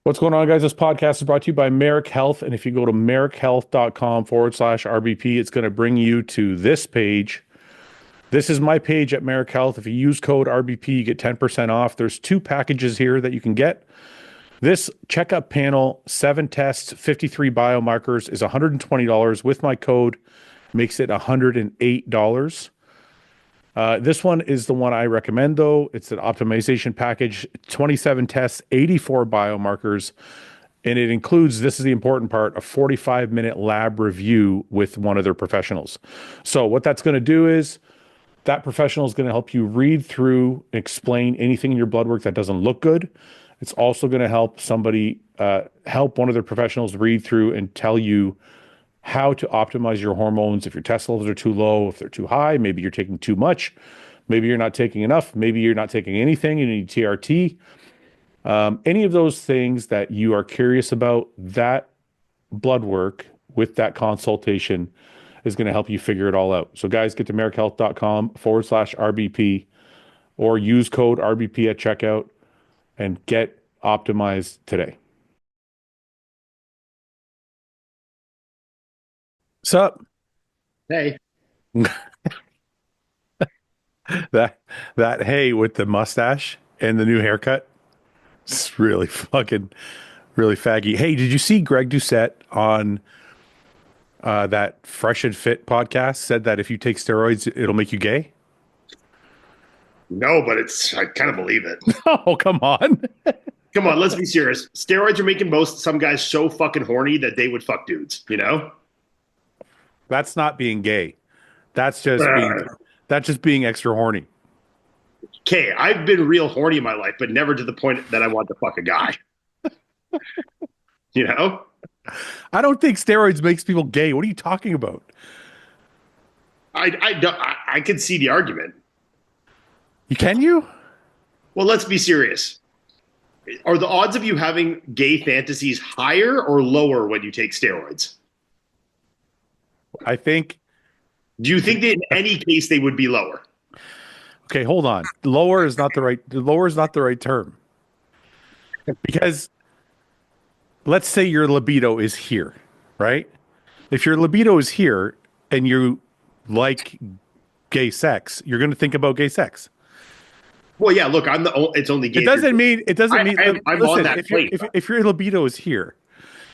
What's going on, guys? This podcast is brought to you by Merrick Health. And if you go to merrickhealth.com/RBP, it's going to bring you to this page. This is my page at Merrick Health. If you use code RBP, you get 10% off. There's two packages here that you can get. This checkup panel, 7 tests, 53 biomarkers is $120. With my code, makes it $108. This one is the one I recommend, though. It's an optimization package, 27 tests, 84 biomarkers, and it includes, this is the important part, a 45-minute lab review with one of their professionals. So what that's going to do is that professional is going to help you read through, explain anything in your blood work that doesn't look good. It's also going to help help one of their professionals read through and tell you how to optimize your hormones. If your test levels are too low, if they're too high, maybe you're taking too much, maybe you're not taking enough, maybe you're not taking anything, you need TRT. Any of those things that you are curious about, that blood work with that consultation is going to help you figure it all out. So guys, get to merrickhealth.com/RBP or use code RBP at checkout and get optimized today. Sup? Hey, That hey with the mustache and the new haircut. It's really really faggy. Hey, did you see Greg Doucette on that Fresh and Fit podcast said that if you take steroids, it'll make you gay? no, but I kind of believe it. Oh, come on. Come on, let's be serious. Steroids are making some guys so fucking horny that they would fuck dudes, you know? That's not being gay. That's just being extra horny. Okay, I've been real horny in my life, but never to the point that I want to fuck a guy. You know? I don't think steroids makes people gay. What are you talking about? I can see the argument. Can you? Well, let's be serious. Are the odds of you having gay fantasies higher or lower when you take steroids? I think. Do you think that in any case they would be lower? Okay, hold on. Lower is not the right term. Because let's say your libido is here, right? If your libido is here and you like gay sex, you're going to think about gay sex. Well, yeah, look, it's only gay. It doesn't mean I'm listen, on that plate. if your libido is here,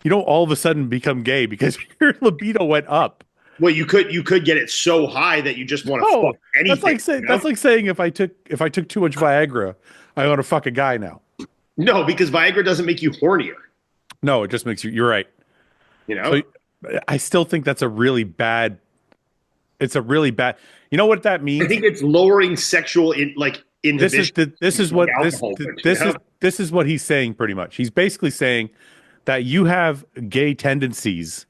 you don't all of a sudden become gay because your libido went up. Well, you could get it so high that you just want to fuck anything. That's like saying if I took too much Viagra, I want to fuck a guy now. No, because Viagra doesn't make you hornier. No, it just makes you. You're right. You know, so I still think that's a really bad. It's a really bad. You know what that means? I think it's lowering sexual inhibition. This is what he's saying pretty much. He's basically saying that you have gay tendencies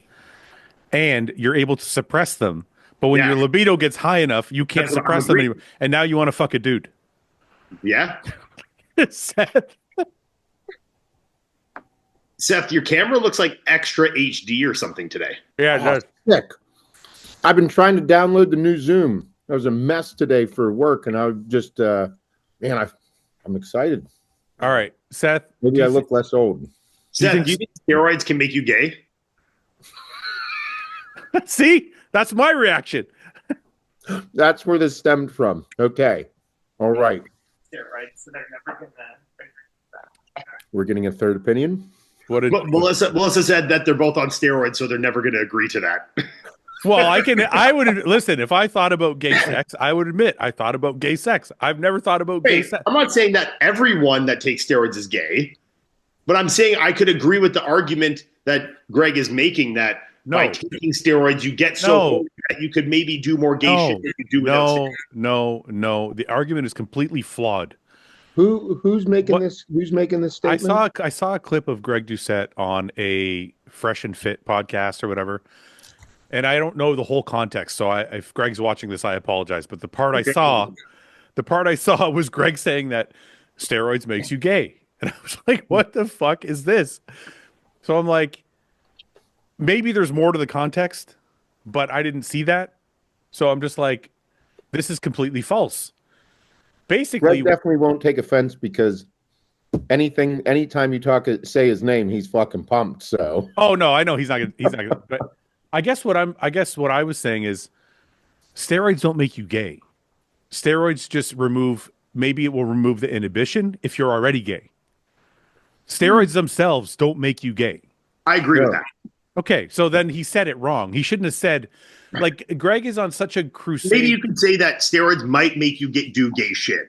and you're able to suppress them, but when your libido gets high enough, you can't suppress them anymore. And now you want to fuck a dude. Yeah. Seth, your camera looks like extra HD or something today. Yeah, it does. Sick. I've been trying to download the new Zoom. I was a mess today for work, and I just, I'm excited. All right, Seth. Maybe I look less old. Seth, do you think steroids can make you gay? See, that's my reaction. That's where this stemmed from. Okay. All right. Steroids, so they're never gonna. We're getting a third opinion. Melissa said that they're both on steroids, so they're never going to agree to that. Well, I would listen. If I thought about gay sex, I would admit I thought about gay sex. I've never thought about gay sex. I'm not saying that everyone that takes steroids is gay, but I'm saying I could agree with the argument that Greg is making that by taking steroids, you get so that you could maybe do more gay shit than you do without steroids. No. The argument is completely flawed. Who's making this? Who's making this statement? I saw a clip of Greg Doucette on a Fresh and Fit podcast or whatever, and I don't know the whole context. So if Greg's watching this, I apologize. But the part I saw was Greg saying that steroids makes you gay, and I was like, "What the fuck is this?" So I'm like, maybe there's more to the context, but I didn't see that. So I'm just like, this is completely false. Basically, Greg definitely won't take offense because anytime you say his name, he's fucking pumped. So. Oh no, I know he's not gonna. But I guess what I was saying is, steroids don't make you gay. Steroids just maybe it will remove the inhibition if you're already gay. Steroids themselves don't make you gay. I agree with that. Okay, so then he said it wrong. He shouldn't have said, like, Greg is on such a crusade. Maybe you could say that steroids might make you do gay shit.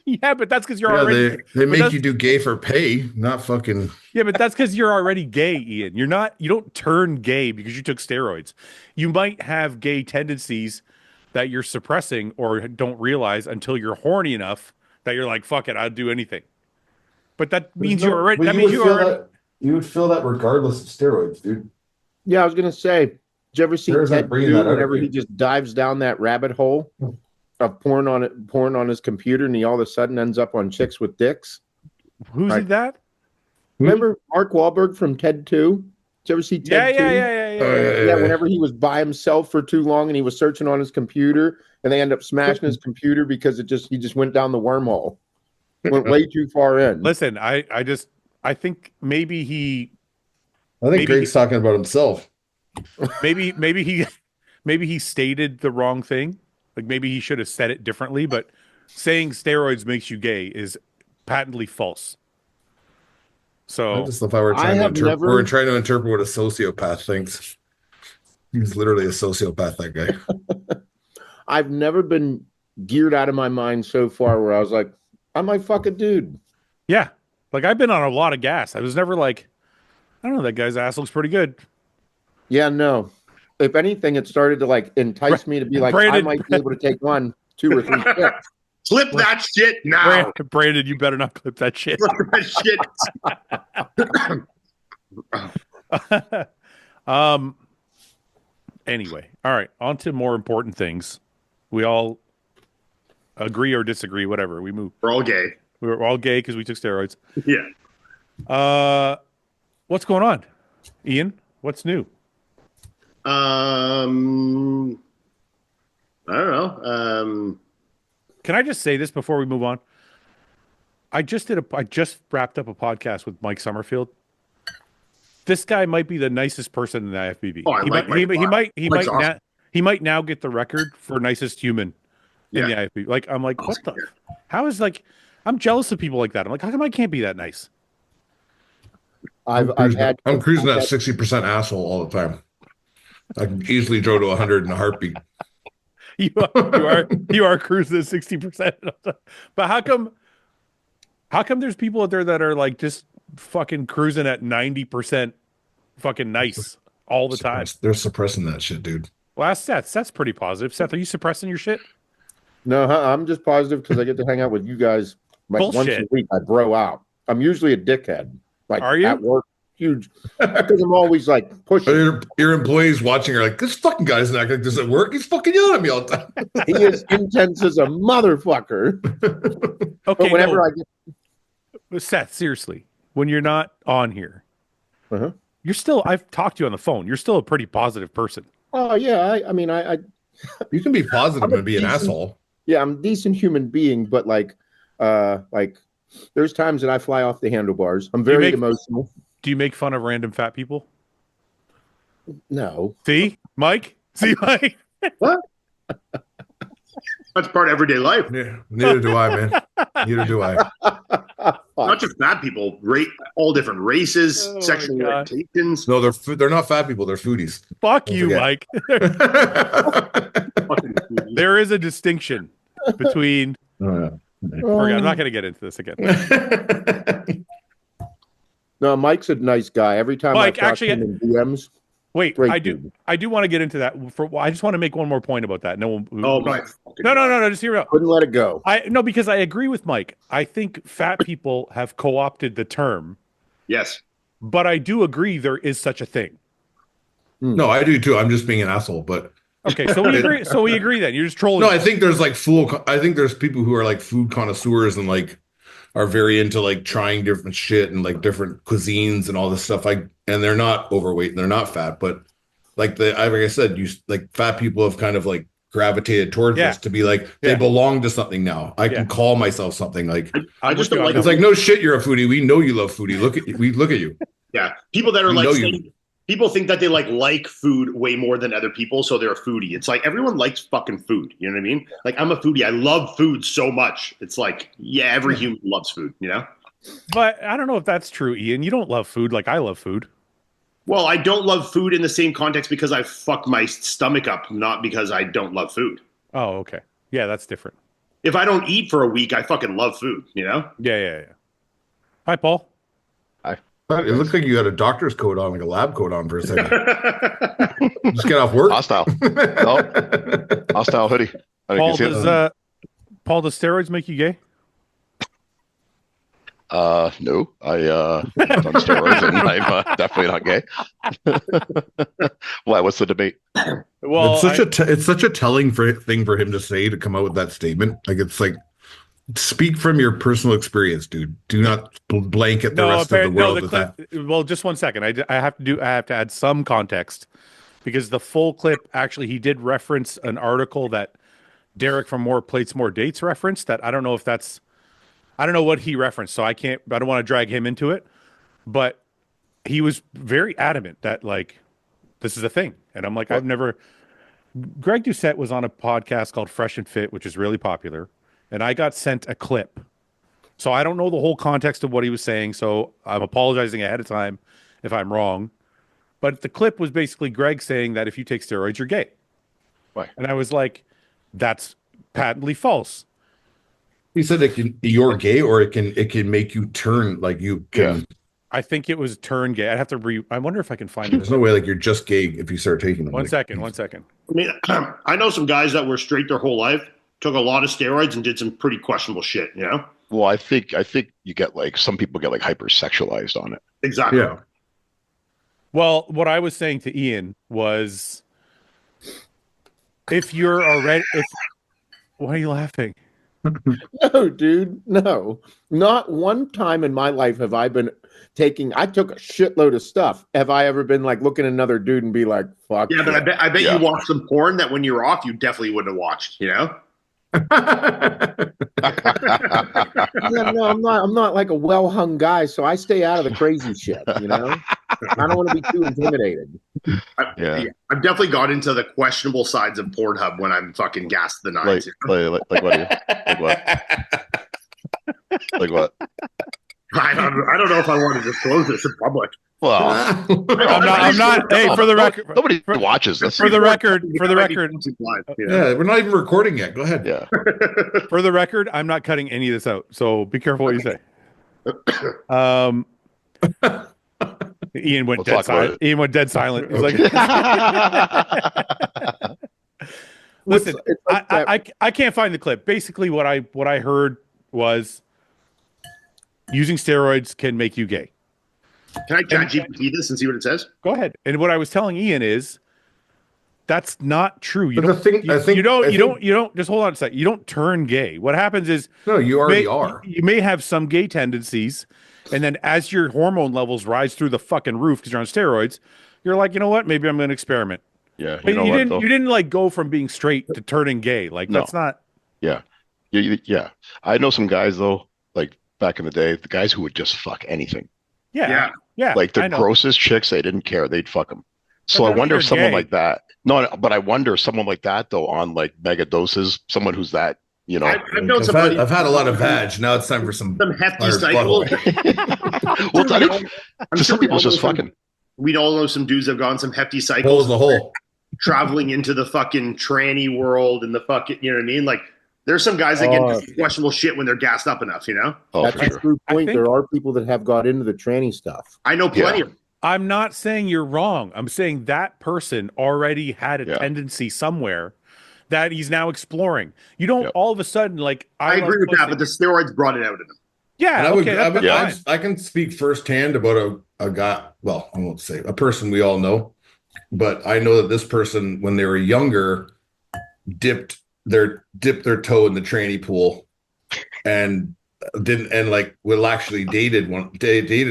Yeah, but that's because you're already. They make you do gay for pay, not fucking. Yeah, but that's because you're already gay, Ian. You don't turn gay because you took steroids. You might have gay tendencies that you're suppressing or don't realize until you're horny enough that you're like, fuck it, I'll do anything. But that means you're already. That means you already. You would feel that regardless of steroids, dude. Yeah, I was gonna say, did you ever see Ted Two whenever he just dives down that rabbit hole of porn on his computer, and he all of a sudden ends up on chicks with dicks? Who's that? Remember Mark Wahlberg from Ted 2? Did you ever see Ted 2? Yeah. Whenever he was by himself for too long and he was searching on his computer, and they end up smashing his computer because he just went down the wormhole, went way too far in. Listen, I think maybe Greg's talking about himself. Maybe he stated the wrong thing. Like maybe he should have said it differently, but saying steroids makes you gay is patently false. So I just thought we're trying to interpret what a sociopath thinks. He's literally a sociopath, that guy. I've never been geared out of my mind so far where I was like, I might fuck a dude. Yeah. Like I've been on a lot of gas. I was never like, I don't know, that guy's ass looks pretty good. Yeah, no. If anything, it started to like entice me to be like, Brandon, I might be able to take 1, 2, or 3 steps. Clip that shit now. Brandon, you better not clip that shit. Clip that shit. Anyway, all right, on to more important things. We all agree or disagree, whatever. We move. We're all gay. We're all gay because we took steroids. Yeah. What's going on, Ian? What's new? I don't know. Can I just say this before we move on? I just wrapped up a podcast with Mike Summerfield. This guy might be the nicest person in the IFBB. Oh, he might now get the record for nicest human in the IFBB. Like I'm like, what the? How is like? I'm jealous of people like that. I'm like, how come I can't be that nice? I'm cruising at 60% asshole all the time. I can easily go to 100 in a heartbeat. You are cruising at 60%. But how come there's people out there that are like just fucking cruising at 90% fucking nice all the time? They're suppressing that shit, dude. Well, ask Seth. Seth's pretty positive. Seth, are you suppressing your shit? No, I'm just positive because I get to hang out with you guys like once a week. I bro out. I'm usually a dickhead. Like, are you? At work, huge. Because I'm always like pushing. Your employees watching are like, this fucking guy's not going to do work. He's fucking yelling at me all the time. He is intense as a motherfucker. Okay, but whenever I get. Seth, seriously, when you're not on here, you're still, I've talked to you on the phone. You're still a pretty positive person. Oh, yeah. I mean, you can be positive and be an asshole. Yeah, I'm a decent human being, but like there's times that I fly off the handlebars. I'm very emotional. Do you make fun of random fat people? No. See, Mike? What? That's part of everyday life. Yeah, neither do I, man. Neither do I. Not just fat people, all different races, sexual orientations. No, they're not fat people. They're foodies. Fuck you, Mike. There is a distinction between. I'm not going to get into this again. No, Mike's a nice guy. Every time Mike, I talk to him in DMs. Wait, I do want to get into that. I just want to make one more point about that. No, just hear me out. Couldn't let it go. Because I agree with Mike. I think fat people have co-opted the term. Yes, but I do agree there is such a thing. No, I do too. I'm just being an asshole, but okay. So we agree. So we agree then. You're just trolling. No, I think there's like I think there's people who are like food connoisseurs and like are very into like trying different shit and like different cuisines and all this stuff. And they're not overweight and they're not fat, but like I said, fat people have kind of like gravitated towards this to be like they belong to something now. I can call myself something like I just don't like it's like no shit, you're a foodie. We know you love foodie. Look at you. Yeah, people that are people think that they like food way more than other people, so they're a foodie. It's like everyone likes fucking food. You know what I mean? Like I'm a foodie. I love food so much. It's like every human loves food. You know. But I don't know if that's true, Ian. You don't love food like I love food. Well, I don't love food in the same context because I fucked my stomach up, not because I don't love food. Oh, okay. Yeah, that's different. If I don't eat for a week, I fucking love food, you know? Yeah. Hi, Paul. Hi. It looks like you had a doctor's coat on, like a lab coat on for a second. Just get off work. Hostile. No. Hostile hoodie. Paul, does steroids make you gay? No, I've done steroids and I'm definitely not gay. Why? What's the debate? Well, it's such a telling thing for him to say, to come out with that statement. Like, it's like, speak from your personal experience, dude. Do not blanket the rest of the world with that. Well, just 1 second. I have to add some context, because the full clip, actually, he did reference an article that Derek from More Plates, More Dates referenced. That I don't know if that's. I don't know what he referenced, so I don't want to drag him into it, but he was very adamant that, like, this is a thing. And I'm like, Greg Doucette was on a podcast called Fresh and Fit, which is really popular. And I got sent a clip. So I don't know the whole context of what he was saying. So I'm apologizing ahead of time if I'm wrong. But the clip was basically Greg saying that if you take steroids, you're gay. Why? And I was like, that's patently false. He said you're gay, or it can make you turn, like, you can. Yeah. I think it was turn gay. I'd have to I wonder if I can find it. There's no way, like, you're just gay if you start taking them. One second. I mean, I know some guys that were straight their whole life, took a lot of steroids and did some pretty questionable shit, you know? Well, I think you get, like, some people get, like, hypersexualized on it. Exactly. Yeah. Well, what I was saying to Ian was, if you're already, why are you laughing? No, dude, no. Not one time in my life have I been I took a shitload of stuff. Have I ever been, like, looking at another dude and be like, fuck? Yeah, but I bet you watched some porn that when you were off, you definitely wouldn't have watched, you know? No, I'm not like a well-hung guy, so I stay out of the crazy shit, you know? I don't want to be too intimidated. I've definitely got into the questionable sides of Pornhub when I'm fucking gassed the nines. Like what? Like what? I don't know if I want to disclose this in public. Well, I'm not. Hey, for the record, nobody watches this. For the record, yeah, we're not even recording yet. Go ahead. Yeah. For the record, I'm not cutting any of this out, so be careful what you say. Ian went dead silent. Ian went dead silent. He's like, listen, I can't find the clip. Basically, what I heard was using steroids can make you gay. Can I ChatGPT this and see what it says? Go ahead. And what I was telling Ian is that's not true. You don't just hold on a second. You don't turn gay. What happens is you already are. You may have some gay tendencies, and then as your hormone levels rise through the fucking roof because you're on steroids, you're like, you know what? Maybe I'm going to experiment. Yeah. But you didn't like go from being straight to turning gay. Like, that's not. Yeah. Yeah. I know some guys though, like back in the day, the guys who would just fuck anything. Yeah. Like the grossest chicks, they didn't care. They'd fuck them. So I wonder if someone like that. No, but I wonder if someone like that though, on like mega doses, someone who's that, you know. I've had a lot of vag. Now it's time for some hefty cycles. Well, some people's just fucking. We all know some dudes have gone some hefty cycles. Hole's the hole. Traveling into the fucking tranny world and the fucking, you know what I mean? Like, there's some guys that get questionable shit when they're gassed up enough, you know? Oh, that's a true point. There are people that have got into the tranny stuff. I know plenty of them. I'm not saying you're wrong. I'm saying that person already had a tendency somewhere that he's now exploring. You don't all of a sudden, like, I agree with that, but the steroids brought it out of him. Yeah, I can speak firsthand about a guy. Well, I won't say a person we all know, but I know that this person, when they were younger, dipped their toe in the tranny pool, and actually dated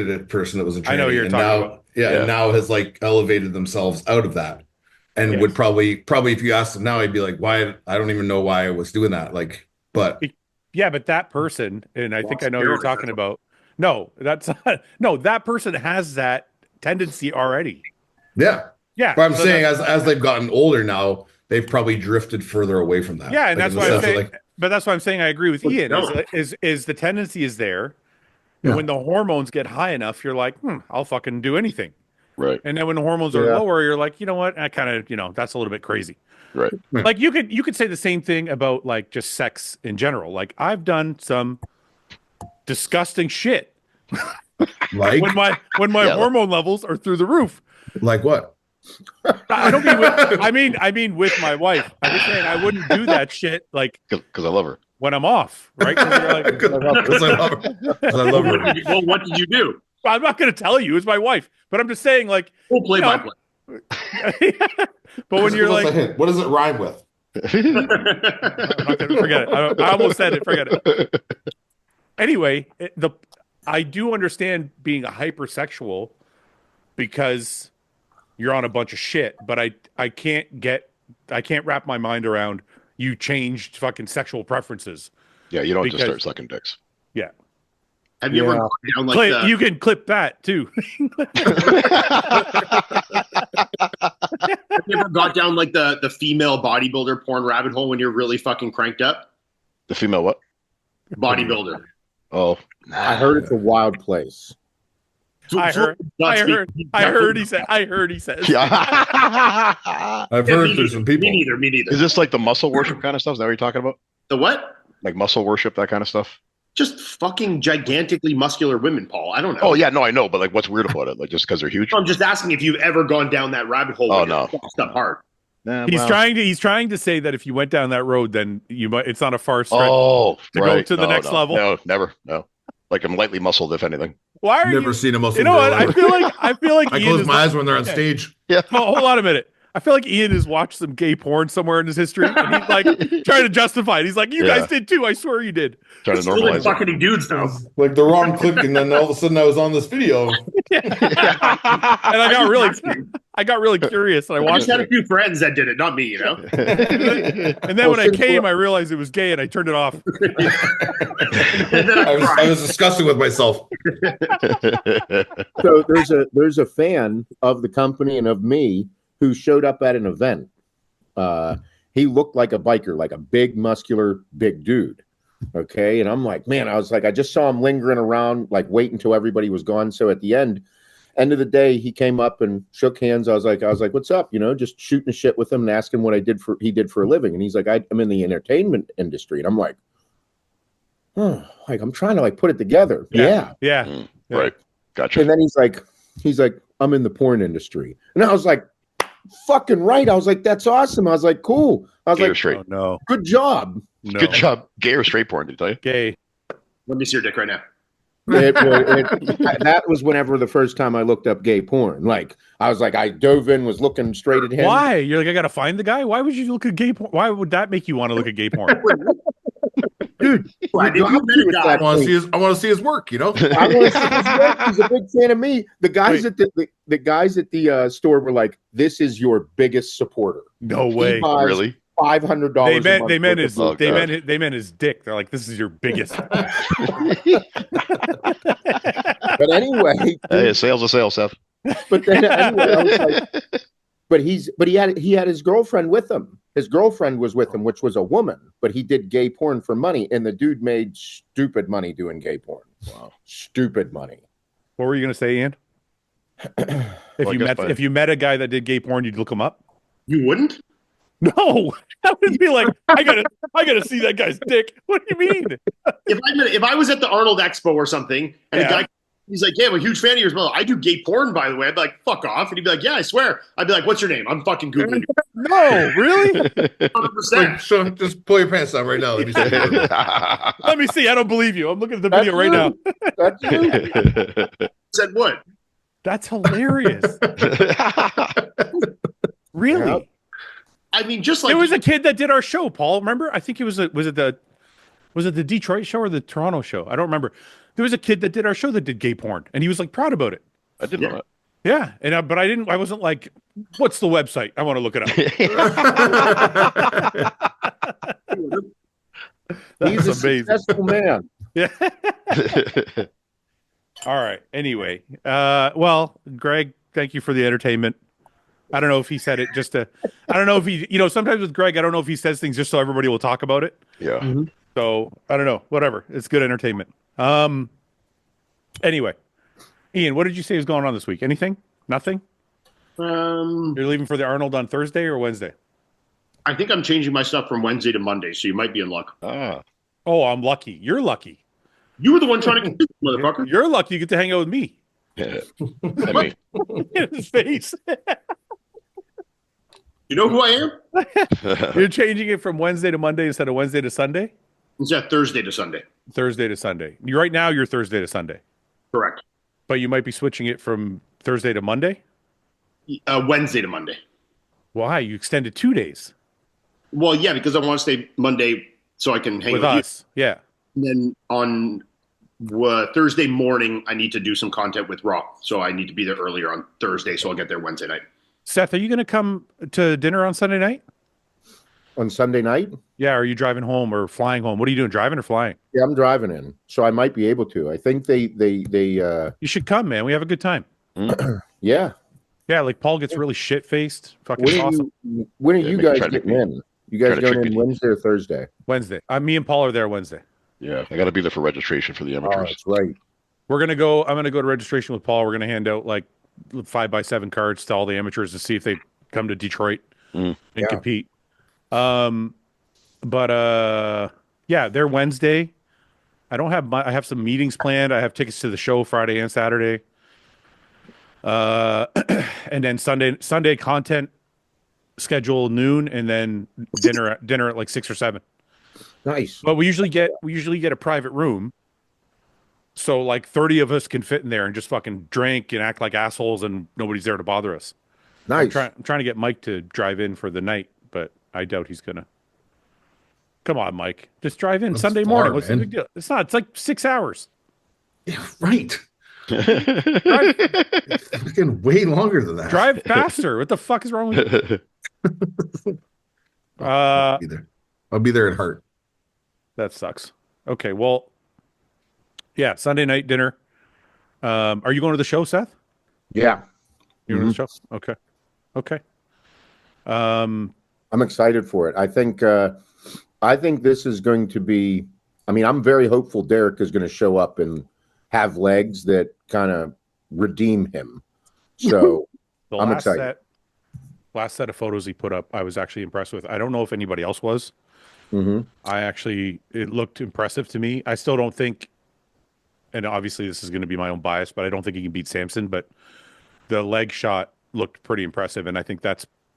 a person that was a tranny. I know you're talking about. And now has like elevated themselves out of that. and would probably if you asked him now, he'd be like, why? I don't even know why I was doing that. Like, but yeah, but that person, and I think I know who you're talking about. No, that's no, that person has that tendency already. Yeah. Yeah. But I'm saying as they've gotten older now, they've probably drifted further away from that. Yeah, and like, that's why I'm saying. like, but that's why I'm saying I agree with Ian. Is the tendency is there, and when the hormones get high enough, you're like, I'll fucking do anything. Right. And then when the hormones are lower, you're like, you know what? I kind of, that's a little bit crazy. Right. Like you could say the same thing about like just sex in general. Like I've done some disgusting shit. like when my hormone levels are through the roof. Like what? I don't mean with, I mean with my wife. I'm just saying I wouldn't do that shit like because I love her when I'm off, right? Because I love her. Well, what did you do? I'm not going to tell you. It's my wife, but I'm just saying like we'll play by play. But when you're like, what does it rhyme with? I'm not gonna forget it. I almost said it. Forget it. Anyway, I do understand being a hypersexual because you're on a bunch of shit, but I can't wrap my mind around you changed fucking sexual preferences. Yeah, you don't just start sucking dicks. Yeah. Have you ever gone down like you can clip that too. Have you ever got down like the female bodybuilder porn rabbit hole when you're really fucking cranked up? The female what? Bodybuilder. Oh, I heard it's a wild place. I heard he said. Yeah. I've heard there's some people. Me neither. Is this like the muscle worship kind of stuff? Is that what you're talking about? The what? Like muscle worship, that kind of stuff? Just fucking gigantically muscular women, Paul. I don't know. Oh yeah, no, I know, but like, what's weird about it? Like, just because they're huge? I'm just asking if you've ever gone down that rabbit hole. Oh no, stuff hard. Nah, He's trying to say that if you went down that road, then you might. It's not a far stretch. Oh, to go to the next level. No, never. No, like I'm lightly muscled, if anything. Why are Never you? sing a muscle. You know what? I feel like I Ian close is my eyes when they're on stage. Yeah. Oh, hold on a minute. I feel like Ian has watched some gay porn somewhere in his history, and he's like trying to justify it. He's like, "You guys did too. I swear you did." Trying to normalize it. Fucking dudes though. Like the wrong click, and then all of a sudden I was on this video. And I got really curious, and I I watched just had a it. few friends that did it, not me, you know. And then when I came, I realized it was gay, and I turned it off. I was disgusting with myself. So there's a fan of the company and of me who showed up at an event. He looked like a biker, like a big, muscular, big dude. Okay. And I'm like, man, I was like, I just saw him lingering around, like waiting until everybody was gone. So at the end of the day, he came up and shook hands. I was like, what's up? You know, just shooting shit with him and asking what he did for a living. And he's like, I'm in the entertainment industry. And I'm like, like I'm trying to like put it together. Yeah. Right. Gotcha. And then he's like, I'm in the porn industry. And I was like, fucking right. I was like, that's awesome. I was like, cool. I was Gay or like, straight? Oh, no. good job. No. Good job. Gay or straight porn, did I tell you? Gay. Let me see your dick right now. That was whenever the first time I looked up gay porn. Like, I was like, I dove in, was looking straight at him. Why? You're like, I gotta find the guy. Why would you look at gay porn? Why would that make you want to look at gay porn? Dude, I want to see his work, you know? I want to see his work. He's a big fan of me. The guys at the guys at the store were like, "This is your biggest supporter." No way. Really? $500. They meant his dick. They're like, "This is your biggest." But anyway, Hey, sales a sale, Seth. But then anyway, I was like, but he had his girlfriend with him. His girlfriend was with him, which was a woman, but he did gay porn for money, and the dude made stupid money doing gay porn. Wow, stupid money. What were you gonna say, Ian? If you met a guy that did gay porn, you'd look him up? You wouldn't? No, I would be like, I gotta see that guy's dick. What do you mean? If I was at the Arnold Expo or something, and a guy, he's like, "Yeah, I'm a huge fan of yours." Well, I do gay porn, by the way. I'd be like, "Fuck off," and he'd be like, "Yeah, I swear." I'd be like, "What's your name?" I'm fucking googling you. No, really? 100%. So just pull your pants down right now. Let me see. Let me see. I don't believe you. I'm looking at the video right now. That's you. Said what? That's hilarious. Really? Yeah. I mean, just like There was a kid that did our show, Paul. Remember? I think was it the Detroit show or the Toronto show? I don't remember. There was a kid that did our show that did gay porn, and he was like proud about it. I didn't know that. Yeah, and but I wasn't like, what's the website? I want to look it up. He's That's a amazing. successful man. Yeah. All right. Anyway, well, Greg, thank you for the entertainment. I don't know if he said it just to, I don't know if he, sometimes with Greg, I don't know if he says things just so everybody will talk about it. Yeah. Mm-hmm. So I don't know, whatever. It's good entertainment. Anyway, Ian, what did you say was going on this week? Anything? Nothing? You're leaving for the Arnold on Thursday or Wednesday? I think I'm changing my stuff from Wednesday to Monday, so you might be in luck. Oh, I'm lucky. You're lucky. You were the one trying to convince me, motherfucker. You're lucky you get to hang out with me. Yeah. I mean, In his face. You know who I am? You're changing it from Wednesday to Monday instead of Wednesday to Sunday? It's that Thursday to Sunday. Thursday to Sunday. Right now, you're Thursday to Sunday. Correct. But you might be switching it from Thursday to Monday? Wednesday to Monday. Why? You extended 2 days. Well, yeah, because I want to stay Monday so I can hang with with us. You. Yeah. And then on Thursday morning, I need to do some content with Raw. So I need to be there earlier on Thursday. So I'll get there Wednesday night. Seth, are you going to come to dinner on Sunday night? On Sunday night? Yeah. Are you driving home or flying home? What are you doing? Driving or flying? Yeah, I'm driving in, so I might be able to. I think they You should come, man. We have a good time. yeah. Yeah, like Paul gets really shit faced. Fucking awesome. When are you guys getting in? You guys going in Wednesday or Thursday? Wednesday. Me and Paul are there Wednesday. Yeah, I got to be there for registration for the amateurs. Oh, that's right. We're gonna go. I'm gonna go to registration with Paul. We're gonna hand out like 5x7 cards to all the amateurs to see if they come to Detroit and compete. Yeah, they're Wednesday. I don't have I have some meetings planned. I have tickets to the show Friday and Saturday. And then Sunday content schedule noon, and then dinner at like 6 or 7. Nice. But we usually get a private room, so like 30 of us can fit in there and just fucking drink and act like assholes, and nobody's there to bother us. Nice. I'm trying to get Mike to drive in for the night, but I doubt he's gonna. Come on, Mike, just drive in. That's Sunday morning. What's the big deal? It's not. It's like 6 hours. Yeah, right. It's fucking way longer than that. Drive faster. What the fuck is wrong with you? I'll be there at heart. That sucks. Okay, well, yeah, Sunday night dinner. Are you going to the show, Seth? Yeah. You're going to the show? Okay. I'm excited for it. I think this is going to be. I mean, I'm very hopeful Derek is going to show up and have legs that kind of redeem him. So I'm excited. Last set of photos he put up, I was actually impressed with. I don't know if anybody else was. It looked impressive to me. I still don't think, and obviously this is going to be my own bias, but I don't think he can beat Samson. But the leg shot looked pretty impressive, and I think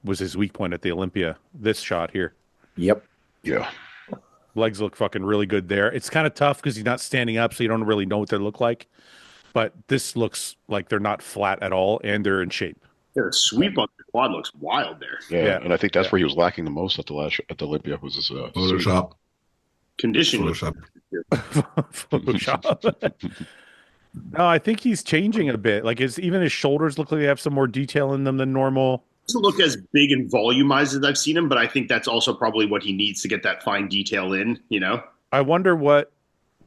was his weak point at the Olympia. This shot here. Yep. Yeah. Legs look fucking really good there. It's kind of tough because he's not standing up, so you don't really know what they look like. But this looks like they're not flat at all, and they're in shape. Yeah, the sweep on the quad looks wild there. Yeah, and I think that's where he was lacking the most at the Olympia was his Photoshop. Conditioning. Photoshop. No, I think he's changing a bit. Like even his shoulders look like they have some more detail in them than normal. Doesn't look as big and volumized as I've seen him, but I think that's also probably what he needs to get that fine detail in. I wonder what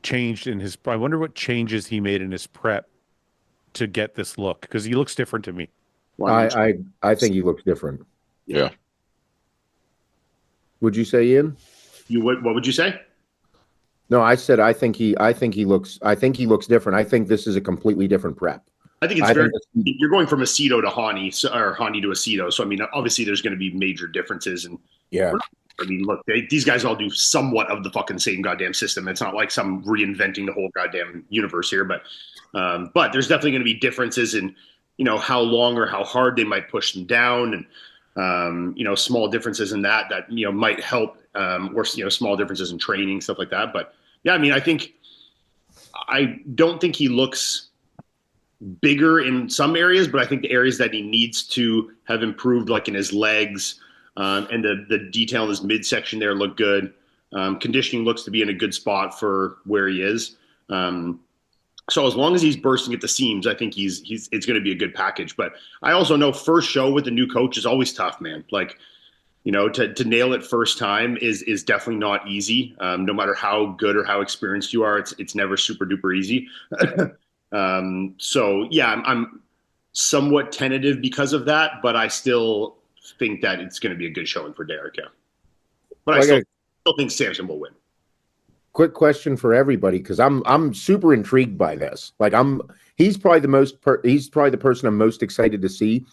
changed in his. I wonder what changes he made in his prep to get this look, because he looks different to me. I think he looks different. Yeah. Would you say, Ian? What would you say? No, I said I think he looks different. I think this is a completely different prep. I think you're going from Aceto to Hani, or Hani to Aceto. So I mean, obviously there's going to be major differences, and yeah. I mean, look, these guys all do somewhat of the fucking same goddamn system. It's not like some reinventing the whole goddamn universe here, but there's definitely going to be differences in how long or how hard they might push them down, and small differences in that might help, or small differences in training, stuff like that. But yeah, I mean, I don't think he looks bigger in some areas, but I think the areas that he needs to have improved, like in his legs, and the detail in his midsection there look good. Conditioning looks to be in a good spot for where he is. So as long as he's bursting at the seams, I think it's going to be a good package. But I also know first show with a new coach is always tough, man. Like, to nail it first time is definitely not easy. No matter how good or how experienced you are, it's never super duper easy. So yeah, I'm somewhat tentative because of that, but I still think that it's going to be a good showing for Derek. Yeah, but I still think Samson will win. Quick question for everybody, because I'm super intrigued by this. Like he's probably the person I'm most excited to see.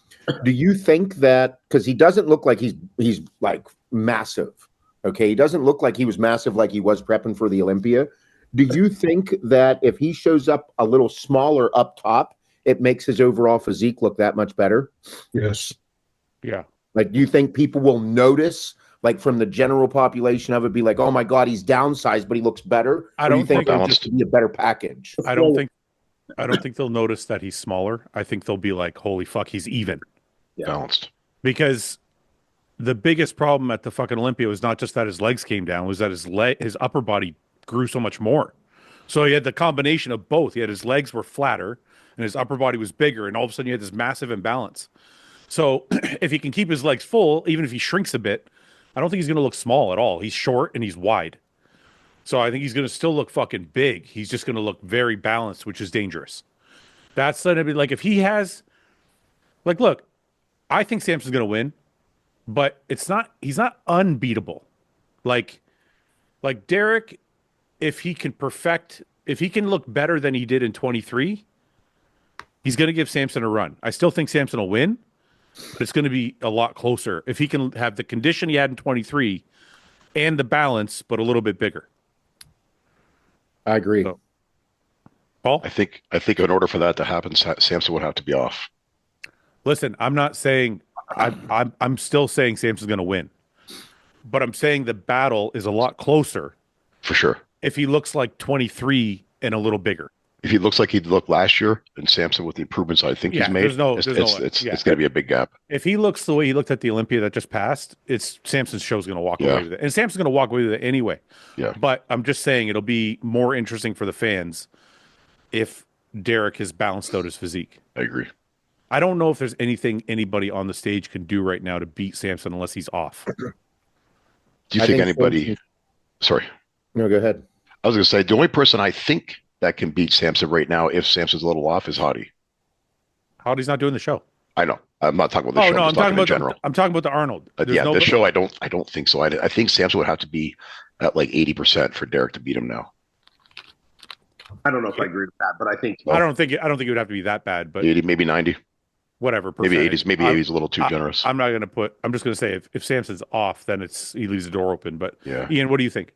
Do you think that, because he doesn't look like he's like massive, okay? He doesn't look like he was massive like he was prepping for the Olympia. Do you think that if he shows up a little smaller up top, it makes his overall physique look that much better? Yes. Yeah. Like, do you think people will notice, like from the general population of it, be like, oh my God, he's downsized, but he looks better? I don't think it'll just be a better package. I don't think they'll notice that he's smaller. I think they'll be like, holy fuck, he's even. Balanced. Because the biggest problem at the fucking Olympia was not just that his legs came down, was that his upper body grew so much more. So he had the combination of both. He had his legs were flatter and his upper body was bigger, and all of a sudden you had this massive imbalance. So if he can keep his legs full, even if he shrinks a bit, I don't think he's going to look small at all. He's short and he's wide. So I think he's going to still look fucking big. He's just going to look very balanced, which is dangerous. That's going to be like, if he has, like, look, I think Samson's going to win, but he's not unbeatable. Like Derek, if he can look better than he did in 23, he's going to give Samson a run. I still think Samson will win, but it's going to be a lot closer if he can have the condition he had in 23 and the balance, but a little bit bigger. I agree. So, Paul? I think in order for that to happen, Samson would have to be off. Listen, I'm not saying I'm still saying Samson's going to win, but I'm saying the battle is a lot closer For sure. if he looks like 23 and a little bigger. If he looks like he looked last year, and Samson with the improvements I think he's made, it's going to be a big gap. If he looks the way he looked at the Olympia that just passed, it's Samson's show's going to walk away with it. And Samson's going to walk away with it anyway. Yeah. But I'm just saying it'll be more interesting for the fans if Derek has balanced out his physique. I agree. I don't know if there's anything anybody on the stage can do right now to beat Samson unless he's off. Do you think anybody... Sorry. No, go ahead. I was going to say, the only person I think that can beat Samson right now, if Samson's a little off, is Hottie. Hottie's not doing the show. I know. I'm not talking about the show. No, I'm talking about general. I'm talking about the Arnold. The show, I don't think so. I think Samson would have to be at like 80% for Derek to beat him now. I don't know if I agree with that, but I think I don't think it would have to be that bad, but 80, maybe 90. Whatever. Maybe 80s. Maybe 80s a little too generous. I'm not going to I'm just going to say if Samson's off, then he leaves the door open. But yeah. Ian, what do you think?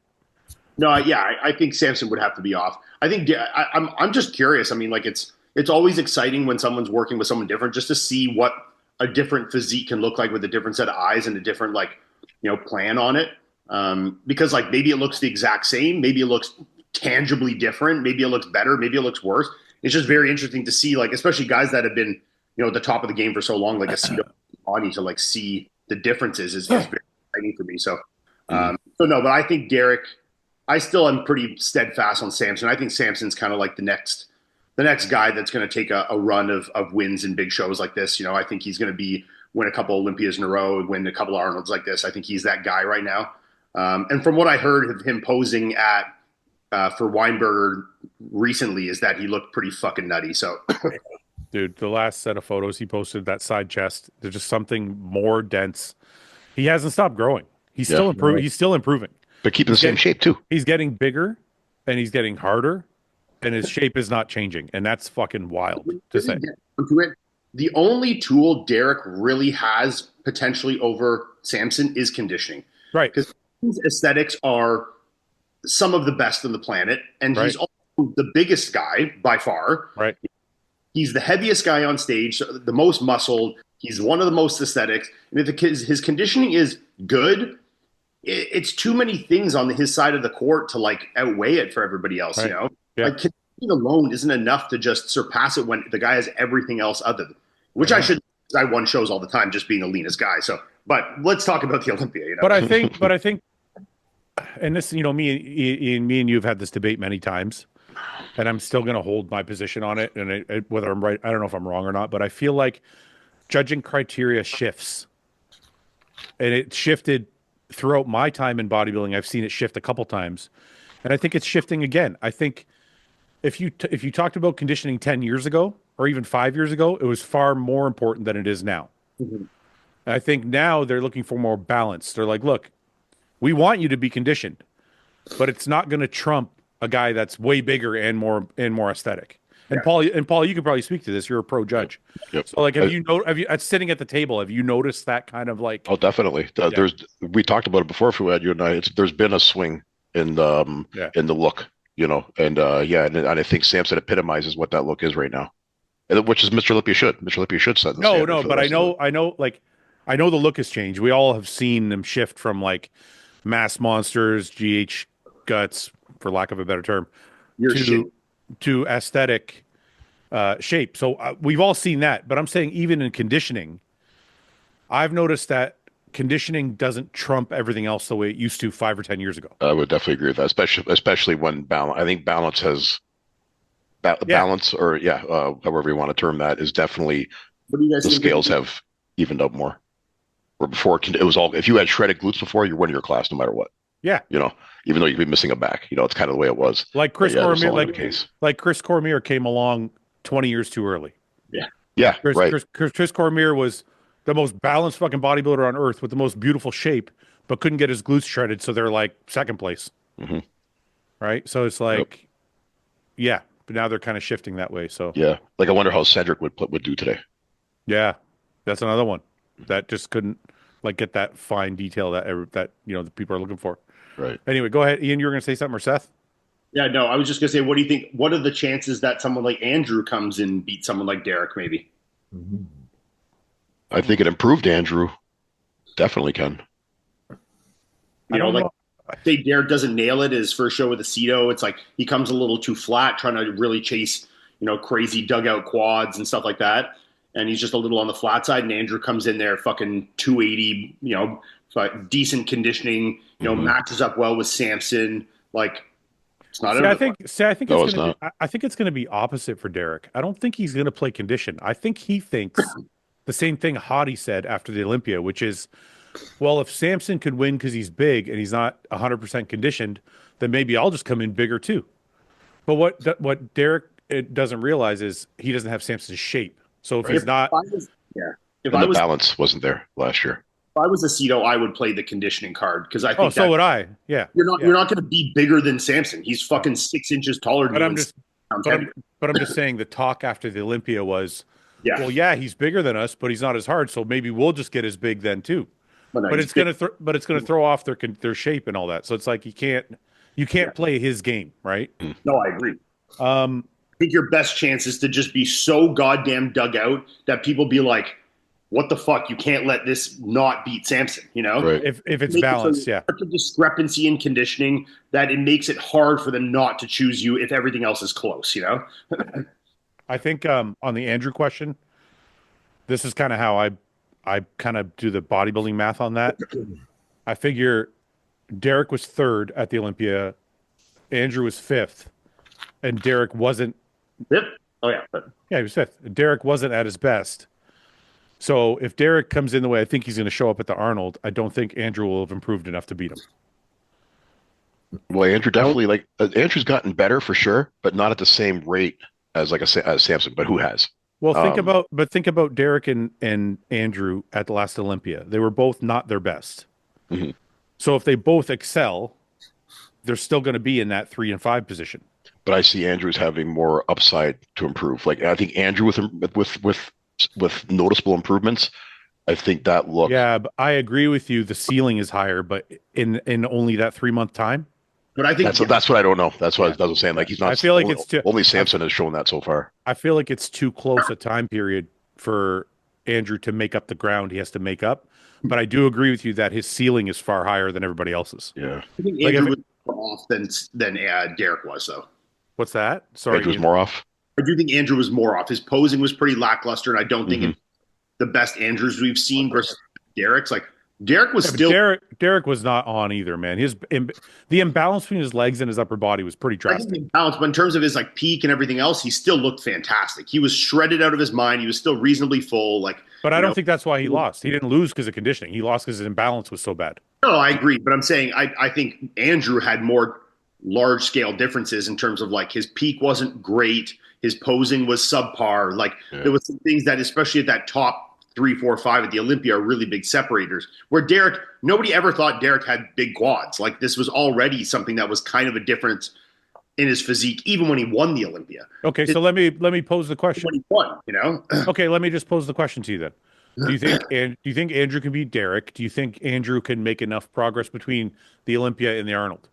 No, I think Samson would have to be off. I think I'm just curious. I mean, like it's always exciting when someone's working with someone different, just to see what a different physique can look like with a different set of eyes and a different plan on it. Because like maybe it looks the exact same, maybe it looks tangibly different, maybe it looks better, maybe it looks worse. It's just very interesting to see, like especially guys that have been at the top of the game for so long, like a seat body to like see the differences is very exciting for me. So no, but I think Derek. I still am pretty steadfast on Samson. I think Samson's kind of like the next guy that's going to take a run of wins in big shows like this. I think he's going to win a couple Olympias in a row, win a couple Arnolds like this. I think he's that guy right now. And from what I heard of him posing for Weinberger recently is that he looked pretty fucking nutty. So, dude, the last set of photos he posted, that side chest, there's just something more dense. He hasn't stopped growing. He's still improving. Right. He's still improving. But keeping the same shape too. He's getting bigger and he's getting harder and his shape is not changing. And that's fucking wild to say. The only tool Derek really has potentially over Samson is conditioning. Right. Because his aesthetics are some of the best on the planet. And he's also the biggest guy by far. Right. He's the heaviest guy on stage, the most muscled. He's one of the most aesthetics. And if his conditioning is good, it's too many things on his side of the court to like outweigh it for everybody else. Right. Yeah. Like conditioning alone isn't enough to just surpass it when the guy has everything else other than, which I won shows all the time just being the leanest guy. So, but let's talk about the Olympia. But I think, and this, me and you have had this debate many times. and I'm still going to hold my position on it. And whether I'm right, I don't know if I'm wrong or not, but I feel like judging criteria shifts, and it shifted throughout my time in bodybuilding. I've seen it shift a couple times, and I think it's shifting again. I think if you talked about conditioning 10 years ago or even 5 years ago, it was far more important than it is now. Mm-hmm. And I think now they're looking for more balance. They're like, look, we want you to be conditioned, but it's not going to trump a guy that's way bigger and more aesthetic. And Paul, you could probably speak to this. You're a pro judge. Yep. So like, have you sitting at the table, have you noticed that kind of like? Oh, definitely. We talked about it before, Fouad, you and I. There's been a swing in the look, and I think Samson epitomizes what that look is right now, which is Mr. Olympia should. Mr. Olympia should set the standard. No, but I know the look has changed. We all have seen them shift from like mass monsters, GH guts, for lack of a better term, to aesthetic shape. So we've all seen that. But I'm saying even in conditioning, I've noticed that conditioning doesn't trump everything else the way it used to 5 or 10 years ago. I would definitely agree with that, especially when balance. I think balance has balance, or however you want to term that, is definitely the scales have evened out more. Where before it was all, if you had shredded glutes before, you're winning your class no matter what. Yeah. Even though you'd be missing a back, it's kind of the way it was. Like Chris Cormier, like Chris Cormier came along 20 years too early. Yeah. Yeah. Chris Cormier was the most balanced fucking bodybuilder on earth with the most beautiful shape, but couldn't get his glutes shredded. So they're like second place. Mm-hmm. Right. So it's like, but now they're kind of shifting that way. So like I wonder how Cedric would do today. Yeah. That's another one that just couldn't like get that fine detail that the people are looking for. Right. Anyway, go ahead. Ian, you were going to say something, or Seth? Yeah, no, I was just going to say, what do you think? What are the chances that someone like Andrew comes in and beats someone like Derek, maybe? Mm-hmm. I think it improved Andrew. Definitely can. Say Derek doesn't nail it his first show with Aceto. It's like he comes a little too flat, trying to really chase, crazy dugout quads and stuff like that. And he's just a little on the flat side. And Andrew comes in there fucking 280, decent conditioning, matches up well with Samson. Like, it's not. I think it's going to be opposite for Derek. I don't think he's going to play condition. I think he thinks the same thing Hottie said after the Olympia, which is, well, if Samson could win because he's big and he's not 100% conditioned, then maybe I'll just come in bigger too. But what Derek doesn't realize is he doesn't have Samson's shape. So if he's not, if the balance wasn't there last year. If I was Aceto, I would play the conditioning card because I think. So would I. Yeah. You're not going to be bigger than Samson. He's fucking 6 inches taller than you. But I'm just saying the talk after the Olympia was, he's bigger than us, but he's not as hard. So maybe we'll just get as big then too. But it's gonna throw off their shape and all that. So it's like you can't play his game, right? No, I agree. I think your best chance is to just be so goddamn dug out that people be like, what the fuck? You can't let this not beat Samson, Right. If it's balanced, such a discrepancy in conditioning that it makes it hard for them not to choose you if everything else is close, I think on the Andrew question, this is kind of how I kind of do the bodybuilding math on that. I figure Derek was 3rd at the Olympia, Andrew was 5th, and Derek wasn't. Yep. Oh yeah. He was 5th. Derek wasn't at his best. So if Derek comes in the way I think he's going to show up at the Arnold, I don't think Andrew will have improved enough to beat him. Well, Andrew definitely Andrew's gotten better for sure, but not at the same rate as as Samson. But who has? Well, think about Derek and Andrew at the last Olympia. They were both not their best. Mm-hmm. So if they both excel, they're still going to be in that 3 and 5 position. But I see Andrew's having more upside to improve. Like I think Andrew with noticeable improvements, I think that look. Yeah, but I agree with you. The ceiling is higher, but in only that 3-month time. But I think that's what I don't know. That's what I was saying. Like he's not. I feel like it's too, only Samson has shown that so far. I feel like it's too close a time period for Andrew to make up the ground he has to make up. But I do agree with you that his ceiling is far higher than everybody else's. Yeah, I think Andrew was more off than Derek was, though. What's that? Sorry, Andrew was more off. I do think Andrew was more off. His posing was pretty lackluster, and I don't think it's the best Andrews we've seen versus Derek's. Like Derek was still Derek was not on either, man. The imbalance between his legs and his upper body was pretty drastic. Imbalance, but in terms of his like peak and everything else, he still looked fantastic. He was shredded out of his mind. He was still reasonably full. But I don't think that's why he lost. He didn't lose because of conditioning. He lost because his imbalance was so bad. No, I agree. But I'm saying I think Andrew had more large scale differences in terms of like his peak wasn't great. His posing was subpar. There was some things that, especially at that top 3, 4, 5 at the Olympia, are really big separators. Where Derek, nobody ever thought Derek had big quads. Like this was already something that was kind of a difference in his physique, even when he won the Olympia. Okay, so let me pose the question. When he won, Okay, let me just pose the question to you then. Do you think Andrew can beat Derek? Do you think Andrew can make enough progress between the Olympia and the Arnold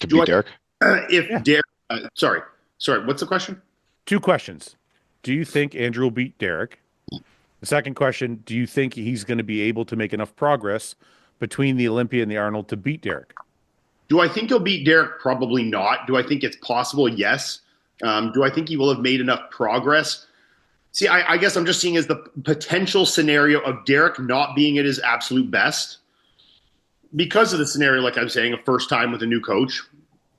to beat Derek? Derek, sorry, what's the question? 2 questions. Do you think Andrew will beat Derek? The second question, do you think he's going to be able to make enough progress between the Olympia and the Arnold to beat Derek? Do I think he'll beat Derek? Probably not. Do I think it's possible? Yes. Do I think he will have made enough progress? See, I guess I'm just seeing as the potential scenario of Derek not being at his absolute best because of the scenario, like I'm saying, a first time with a new coach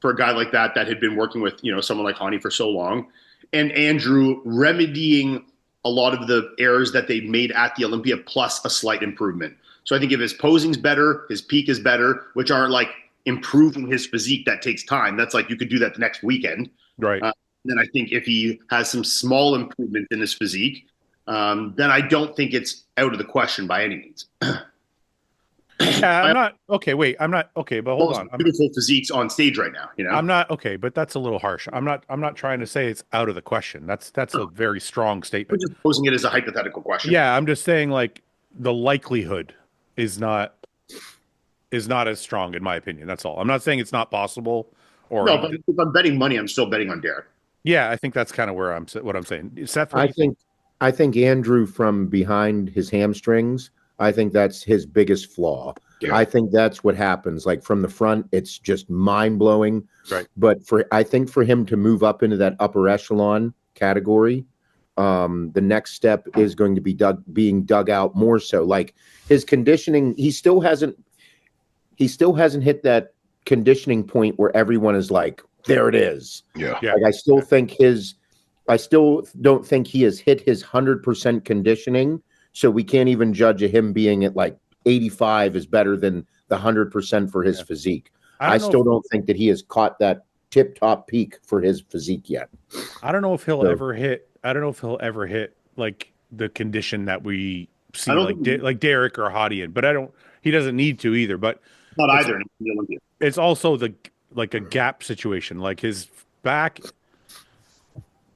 for a guy like that had been working with, someone like Hani for so long, and Andrew remedying a lot of the errors that they made at the Olympia plus a slight improvement. So I think if his posing's better, his peak is better, which aren't like improving his physique, that takes time. That's like you could do that the next weekend. Right. Then I think if he has some small improvement in his physique, then I don't think it's out of the question by any means. Yeah, I'm not okay. Wait, I'm not okay. But hold on, beautiful physiques on stage right now. I'm not okay, but that's a little harsh. I'm not trying to say it's out of the question. That's a very strong statement. We're just posing it as a hypothetical question. Yeah, I'm just saying like the likelihood is not as strong in my opinion. That's all. I'm not saying it's not possible. Or no, but if I'm betting money, I'm still betting on Derek. Yeah, I think that's kind of what I'm saying. Seth, I think Andrew from behind his hamstrings. I think that's his biggest flaw. Yeah. I think that's what happens. Like from the front, it's just mind blowing. Right. But I think for him to move up into that upper echelon category, the next step is going to be being dug out more so. Like his conditioning, he still hasn't hit that conditioning point where everyone is like, there it is. Yeah. Like I still don't think he has hit his 100% conditioning. So we can't even judge him being at like 85 is better than the 100% for his physique. I still don't think that he has caught that tip-top peak for his physique yet. I don't know if he'll ever hit. I don't know if he'll ever hit like the condition that we see like Derek or Hadian, but he doesn't need to either. But not either in the Olympia. It's also like a gap situation. Like his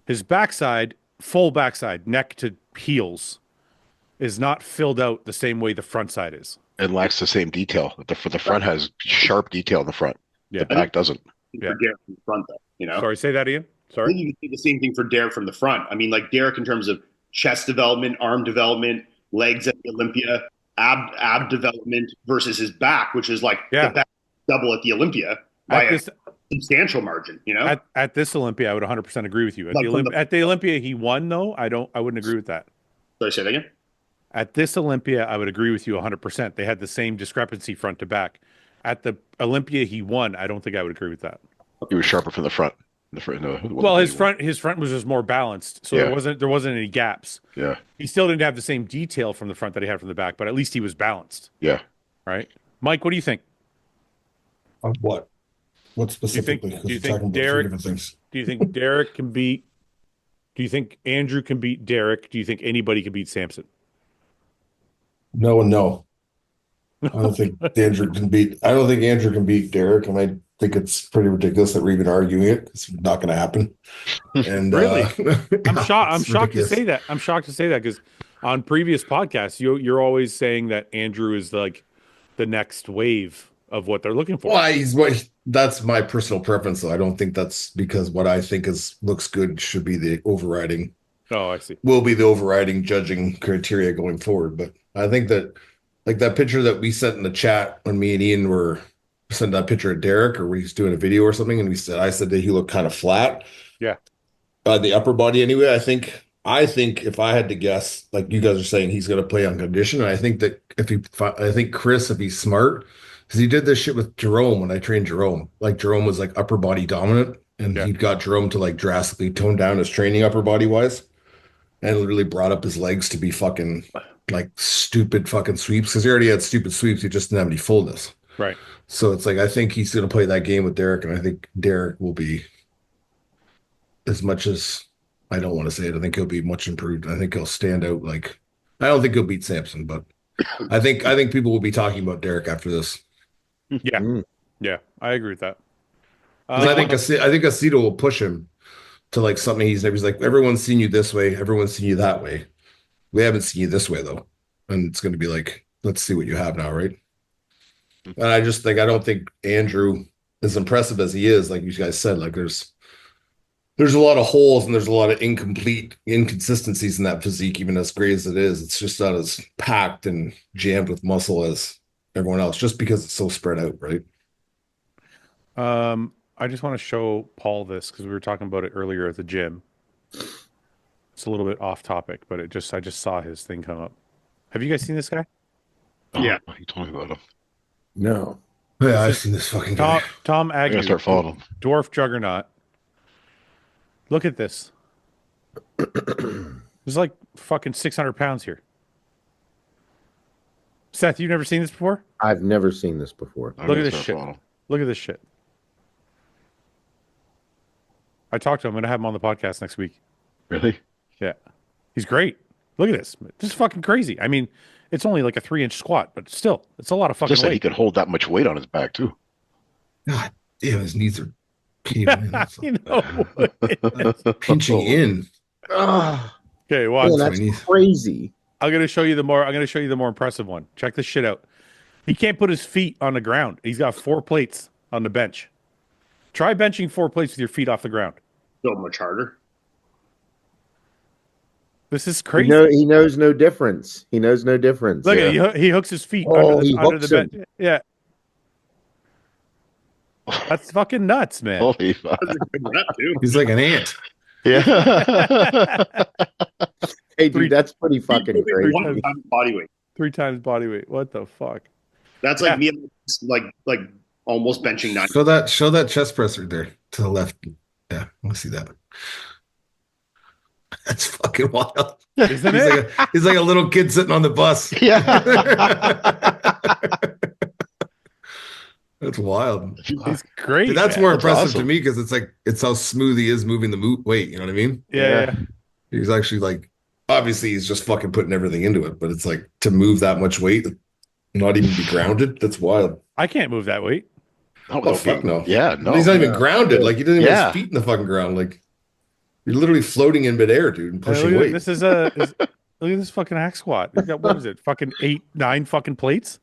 backside, full backside, neck to heels, is not filled out the same way the front side is. It lacks the same detail. The front has sharp detail in the front. Yeah. The back doesn't. Yeah. Derek from the front, though, Sorry, say that, Ian. Sorry. I think you can see the same thing for Derek from the front. I mean, like Derek in terms of chest development, arm development, legs at the Olympia, ab development versus his back, which is like the back double at the Olympia by a substantial margin. At this Olympia, I would 100% agree with you. At the Olympia he won, though, I wouldn't agree with that. Sorry, say that again. At this Olympia, I would agree with you 100%. They had the same discrepancy front to back. At the Olympia he won, I don't think I would agree with that. He was sharper from the front. Well, his front was just more balanced, so there wasn't any gaps. Yeah, he still didn't have the same detail from the front that he had from the back, but at least he was balanced. Yeah. Right, Mike. What do you think? What? What specifically? Do you think Derek? Do you think Derek can beat? Do you think Andrew can beat Derek? Do you think anybody can beat Samson? No and no. I don't think Andrew can beat. I don't think Andrew can beat Derek, and I think it's pretty ridiculous that we're even arguing it. It's not going to happen. And really, I'm shocked to say that. I'm shocked to say that because on previous podcasts, you're always saying that Andrew is like the next wave of what they're looking for. Well, that's my personal preference, though. I don't think that's because what I think looks good should be the overriding. Oh, I see. Will be the overriding judging criteria going forward. But I think that, like that picture that we sent in the chat when me and Ian were sent that picture of Derek, or we was doing a video or something, and I said that he looked kind of flat. Yeah. The upper body, anyway. I think I think if I had to guess, like you guys are saying, he's going to play on condition. And I think that I think Chris, if he's smart, because he did this shit with Jerome when I trained Jerome. Like Jerome was like upper body dominant, and he got Jerome to like drastically tone down his training upper body wise, and literally brought up his legs to be fucking like stupid fucking sweeps because he already had stupid sweeps. He just didn't have any fullness. Right. So it's like I think he's going to play that game with Derek, and I think Derek will be as much as. I don't want to say it. I think he'll be much improved. I think he'll stand out. Like, I don't think he'll beat Samson, but I think people will be talking about Derek after this. Yeah, yeah, I agree with that. I think Aceto will push him to like something he's like, everyone's seen you this way, everyone's seen you that way. We haven't seen you this way though, and it's going to be like, let's see what you have now, right? And I don't think Andrew, as impressive as he is, like you guys said, like there's a lot of holes and there's a lot of inconsistencies in that physique, even as great as it is. It's just not as packed and jammed with muscle as everyone else, just because it's so spread out, right? I just want to show Paul this because we were talking about it earlier at the gym. It's a little bit off topic, but I just saw his thing come up. Have you guys seen this guy? Yeah. You told me about him. No. Yeah, I've seen this fucking guy. Tom I gotta Agnew, start following him. Dwarf juggernaut. Look at this. There's like fucking 600 pounds here. Seth, you've never seen this before? I've never seen this before. I'm Look at gonna this start shit. following him. Look at this shit. I talked to him. I'm going to have him on the podcast next week. Really? Yeah. He's great. Look at this. This is fucking crazy. I mean, it's only like a 3-inch squat, but still, it's a lot of fucking Just that weight. he could hold that much weight on his back too. God damn, his knees are caving in. That's You know? pinching in. Okay, watch. Man, that's crazy. I'm going to show you the more impressive one. Check this shit out. He can't put his feet on the ground. He's got 4 plates on the bench. Try benching 4 plates with your feet off the ground. So much harder. This is crazy. He knows no difference. He knows no difference. Look at it. He hooks his feet Oh, under the bench. Yeah. That's fucking nuts, man. Holy fuck. That's a good rep, too. He's like an ant. Yeah. Hey, dude, that's pretty fucking crazy. 1 time body weight. 3 times body weight. What the fuck? That's like me, like almost benching 9. Show that chest presser there to the left. Yeah, I want to see that. That's fucking wild. Isn't it? He's like a little kid sitting on the bus. Yeah. That's wild. He's great. Dude, that's man. more That's impressive awesome. to me because it's how smooth he is moving the weight. You know what I mean? Yeah. He's actually like, obviously he's just fucking putting everything into it, but it's like to move that much weight, not even be grounded. That's wild. I can't move that weight. Oh, fuck no. Yeah, no. He's not even grounded. Like he doesn't even have Yeah. his feet in the fucking ground. Like you're literally floating in midair, dude, and pushing Look at weight. this is look at this fucking hack squat. He's got, what is it? Fucking 8, 9 fucking plates.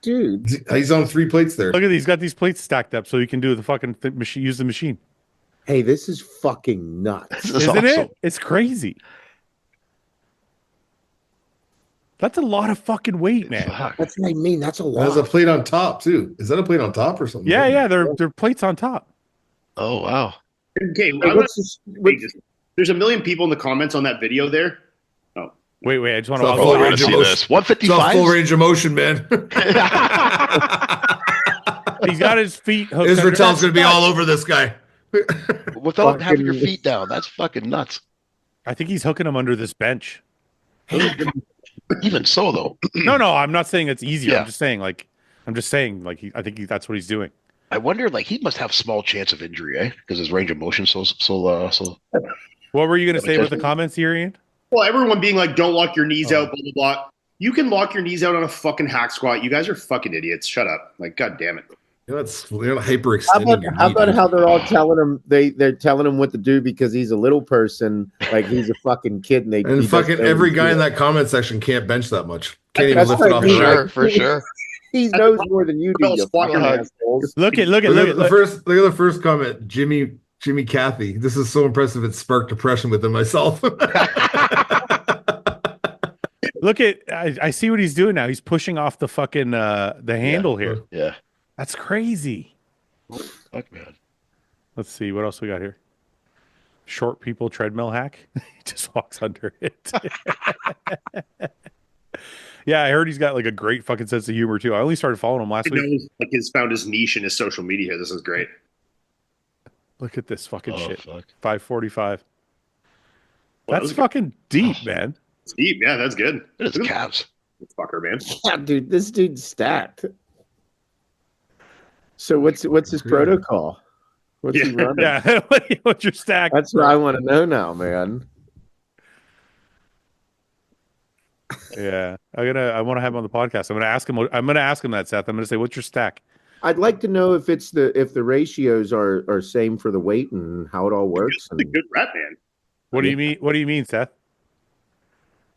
Dude. He's on 3 plates there. Look at these. He's got these plates stacked up so he can do the fucking machine. Use the machine. Hey, this is fucking nuts. This is Isn't awesome. it? It's crazy. That's a lot of fucking weight, man. Fuck. That's what I mean. That's a There's a lot. plate on top too. Is that a plate on top or something? Yeah, they're plates on top. Oh wow. Okay, Hey, there's a million people in the comments on that video there. Wait, I just want It's to. not Oh, full I want range to of see motion. this. It's all full 155. range of motion, man. He's got his feet hooked. Israel's under- going to be all over this guy. Without having your Fucking- feet down. That's fucking nuts. I think he's hooking him under this bench. Even so, though, No, I'm not saying it's easier. Yeah. I'm just saying I think that's what he's doing. I wonder. Like, he must have small chance of injury, eh? Because his range of motion so. What were you going to say Okay. with the comments here, Ian? Well, everyone being like, don't lock your knees out, blah, blah, blah. You can lock your knees out on a fucking hack squat. You guys are fucking idiots. Shut up. Like, God damn it. They're not hyperextending your How knee, about dude. how they're all telling him they're telling him what to do because he's a little person, like he's a fucking kid, and he And doesn't fucking know every what to guy do. in that comment section can't bench that much. Can't even That's lift it right, off for the sure. rack. For sure. He knows more than you do. Well, You squat your fucking head. assholes. Look at Look at the look. first. Look at the first comment, Jimmy Cathy. This is so impressive. It sparked depression within myself. Look at I see what he's doing now. He's pushing off the fucking the handle here. Yeah. That's crazy. Fuck, man. Let's see what else we got here. Short people treadmill hack. He just walks under it. Yeah, I heard he's got like a great fucking sense of humor too. I only started following him last week. Like he's found his niche in his social media. This is great. Look at this fucking shit. Fuck. 545. Well, That's fucking deep, man. It's deep. Yeah, that's good. It's calves. Fucker, man. Yeah, dude, this dude's stacked. So what's his protocol? What's he running? Yeah, what's your stack? That's what I want to know now, man. Yeah, I want to have him on the podcast. I'm gonna ask him that, Seth. I'm gonna say, what's your stack? I'd like to know if the ratios are same for the weight and how it all works. It's a good rep, man. What do you mean? What do you mean, Seth?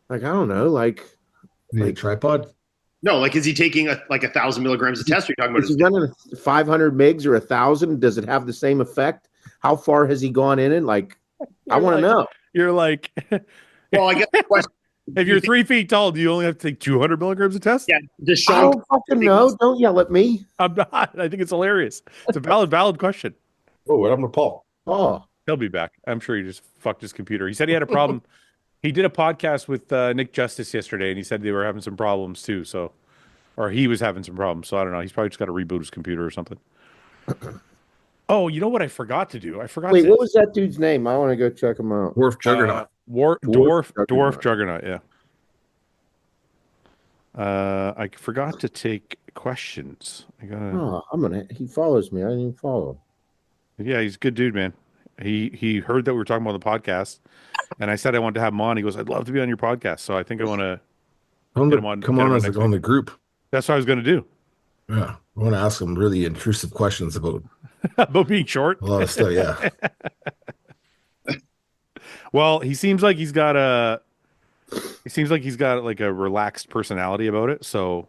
Like, I don't know, like a tripod? No, like is he taking 1,000 milligrams of test? Or you're talking about is he running 500 mgs or 1,000? Does it have the same effect? How far has he gone in it? Like, I want to know. You're like, well, I guess the question, if you're 3 feet tall, do you only have to take 200 milligrams of test? yeah, does I Sean don't fucking know. Don't yell at me. I'm not. I think it's hilarious. It's a valid question. Oh, what happened to Paul? Oh, He'll be back. I'm sure he just fucked his computer. He said he had a problem. He did a podcast with Nick Justice yesterday, and he said they were having some problems too. So, or he was having some problems. So I don't know. He's probably just got to reboot his computer or something. Oh, you know what I forgot to do? wait, what was that dude's name? I want to go check him out. Dwarf Juggernaut. Dwarf Juggernaut. Yeah. I forgot to take questions. I gotta. Oh, he follows me. I didn't even follow him. Yeah, he's a good dude, man. He heard that we were talking about the podcast, and I said I wanted to have him on. He goes, "I'd love to be on your podcast." So I think I want to Come on as on the group. That's what I was going to do. Yeah, I want to ask him really intrusive questions about being short. a lot of stuff. Yeah. Well, he seems like he's got like a relaxed personality about it. So,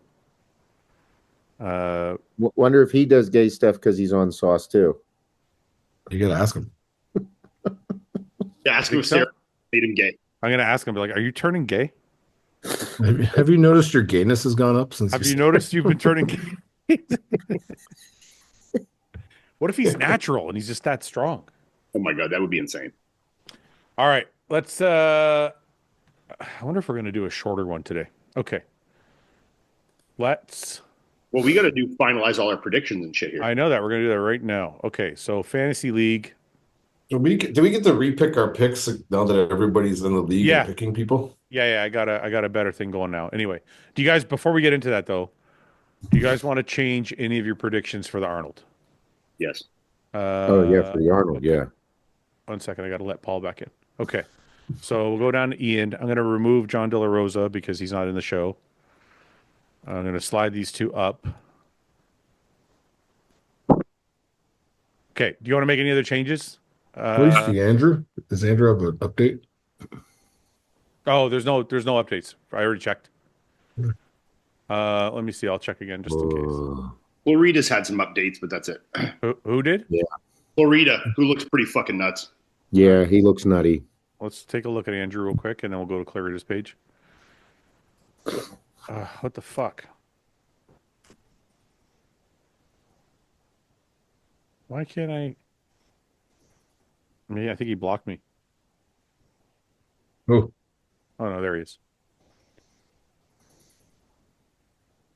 wonder if he does gay stuff because he's on Sauce too. You got to ask him. Yeah, ask him if Sarah made him gay. I'm going to ask him, be like, "Are you turning gay? Have you noticed your gayness has gone up since? Have you noticed you've been turning gay?" What if he's natural and he's just that strong? Oh my god, that would be insane. All right, let's. I wonder if we're going to do a shorter one today. Okay, let's. Well, we got to finalize all our predictions and shit here. I know that we're going to do that right now. Okay, so fantasy league. Do we get to repick our picks now that everybody's in the league and picking people? Yeah, I got a better thing going now. Anyway, do you guys, before we get into that though, do you guys want to change any of your predictions for the Arnold? Yes. For the Arnold, yeah. 1 second, I got to let Paul back in. Okay, so we'll go down to Ian. I'm going to remove John De La Rosa because he's not in the show. I'm going to slide these two up. Okay, do you want to make any other changes? Where's the Andrew? Does Andrew have an update? Oh, there's no updates. I already checked. Let me see. I'll check again just in case. Florida's had some updates, but that's it. Who did? Yeah. Florida, who looks pretty fucking nuts. Yeah, he looks nutty. Let's take a look at Andrew real quick, and then we'll go to Clarida's page. What the fuck? Why can't I? I think he blocked me. Oh. Oh, no, there he is.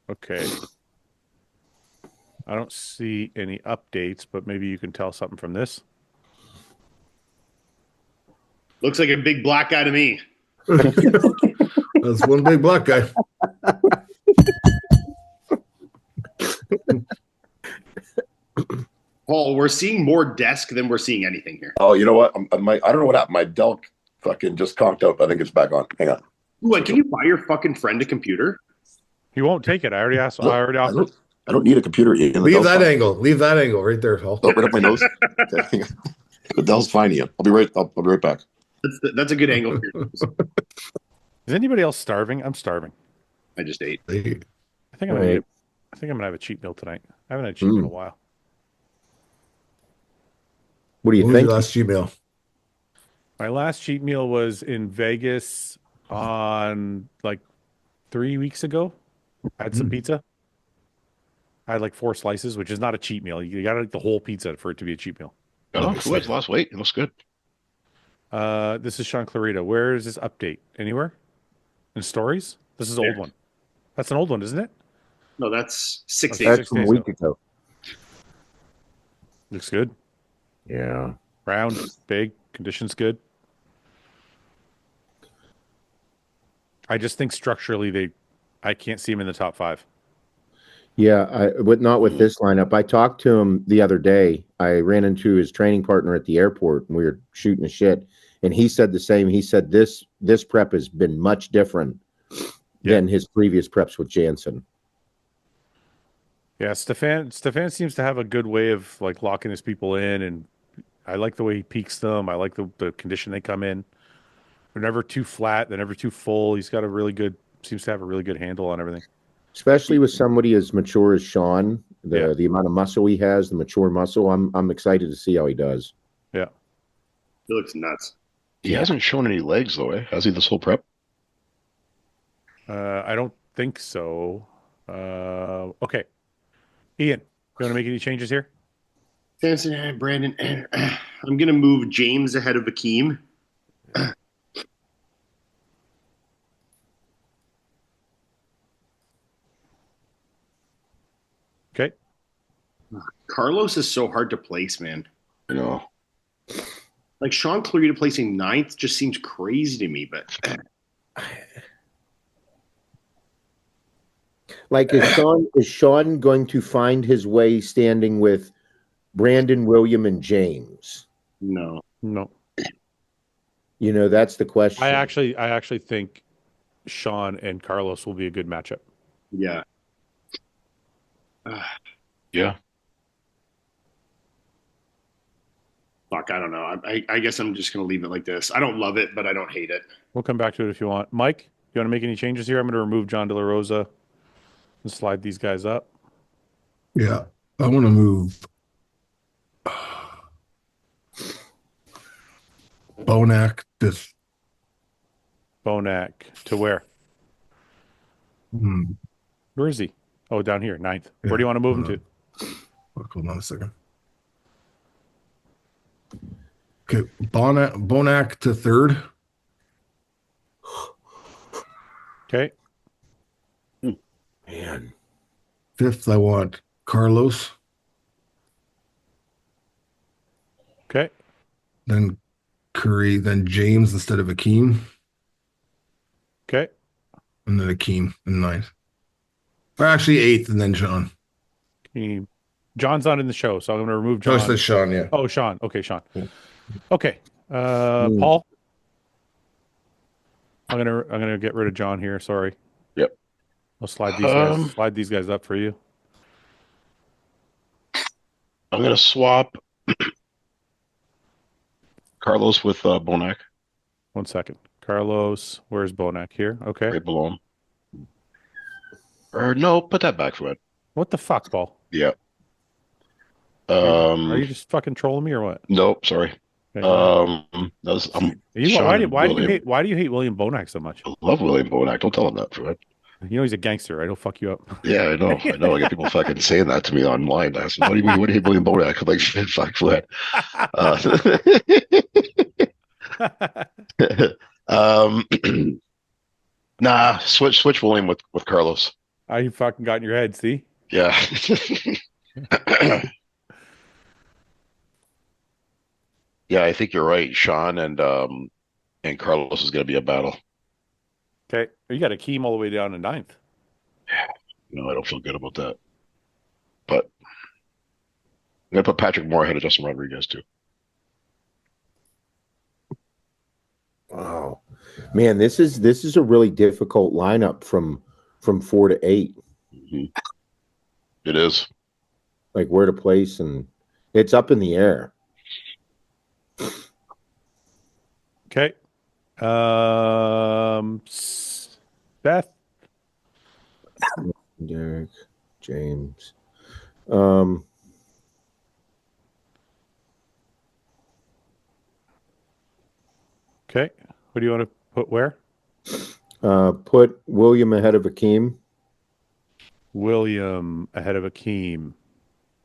Okay. I don't see any updates, but maybe you can tell something from this. Looks like a big black guy to me. That's one big black guy. Paul, we're seeing more desk than we're seeing anything here. Oh, you know what? I don't know what happened. My Dell fucking just conked out. I think it's back on. Hang on. Ooh, can you buy your fucking friend a computer? He won't take it. I already asked. I don't need a computer. Leave that angle. Leave that angle right there, Paul. Oh, right up my nose. Okay. The Dell's fine, Ian. I'll be right back. That's a good angle. For your Is anybody else starving? I'm starving. I just ate. I think I'm gonna have a cheat meal tonight. I haven't had a cheat meal in a while. What do you What was think? your last cheat meal? My last cheat meal was in Vegas on like 3 weeks ago. I had some pizza. I had like 4 slices, which is not a cheat meal. You got to eat the whole pizza for it to be a cheat meal. Oh, who has lost weight? It looks good. This is Sean Clarita. Where is this update? Anywhere? In stories? This is an old one. That's an old one, isn't it? No, that's 6 days. That's from a week ago. Looks good. Yeah. Round, big, conditions good. I just think structurally I can't see him in the top 5. Yeah, but not with this lineup. I talked to him the other day. I ran into his training partner at the airport, and we were shooting the shit. And he said the same. He said this prep has been much different than his previous preps with Jansen. Yeah, Stefan seems to have a good way of like locking his people in, and I like the way he peaks them. I like the condition they come in. They're never too flat. They're never too full. He's got seems to have a really good handle on everything. Especially with somebody as mature as Sean, the amount of muscle he has, the mature muscle. I'm excited to see how he does. Yeah, He looks nuts. He hasn't shown any legs though, eh? Has he this whole prep? I don't think so. Okay, Ian, you want to make any changes here? Samson and Brandon. I'm going to move James ahead of Akeem. Okay. Carlos is so hard to place, man. I know. Like Sean Clarita placing 9th just seems crazy to me, but like is Sean going to find his way standing with Brandon, William, and James? no. You know, that's the question. I actually think Sean and Carlos will be a good matchup. Yeah. Yeah. Fuck, I don't know. I guess I'm just going to leave it like this. I don't love it, but I don't hate it. We'll come back to it if you want. Mike, you want to make any changes here? I'm going to remove John De La Rosa and slide these guys up. Yeah, I want to move Bonac this. Bonac to where? Where is he? Oh, down here, 9th. Yeah, Where do you want to move him to? Hold on a second. Okay, Bonac to 3rd. Okay. Man. 5th, I want Carlos. Okay. Then Curry, then James instead of Akeem. Okay. And then Akeem in 9th. Or actually 8th, and then Sean. John's not in the show, so I'm going to remove John. No, it's the Sean, yeah. Oh, Sean. Okay, Sean. Yeah. Okay. Paul. I'm gonna get rid of John here. Sorry. Yep. I'll slide these guys up for you. I'm gonna swap Carlos with Bonac. 1 second. Carlos, where's Bonac here? Okay. Right below him. Or no, put that back, Fred. What the fuck, Paul? Yeah. Are you just fucking trolling me or what? Nope, sorry. Okay. Why do you hate William Bonac so much? I love William Bonac. Don't tell him that, Fred. You know he's a gangster, right? He'll fuck you up. Yeah, I know. I get people fucking saying that to me online. I said, what do you mean? What do you hate William Bonac? I'm like, shit, fuck, Fred. Nah, switch William with Carlos. You fucking got in your head, see? Yeah. Yeah, I think you're right. Sean and Carlos is going to be a battle. Okay, you got Akeem all the way down to 9th. No, I don't feel good about that. But I'm going to put Patrick Moore ahead of Justin Rodriguez too. Wow, man, this is a really difficult lineup from 4 to 8. Mm-hmm. It is. Like where to place, and it's up in the air. Okay. Beth. Derek, James. Okay. What do you want to put where? Put William ahead of Akeem. William ahead of Akeem.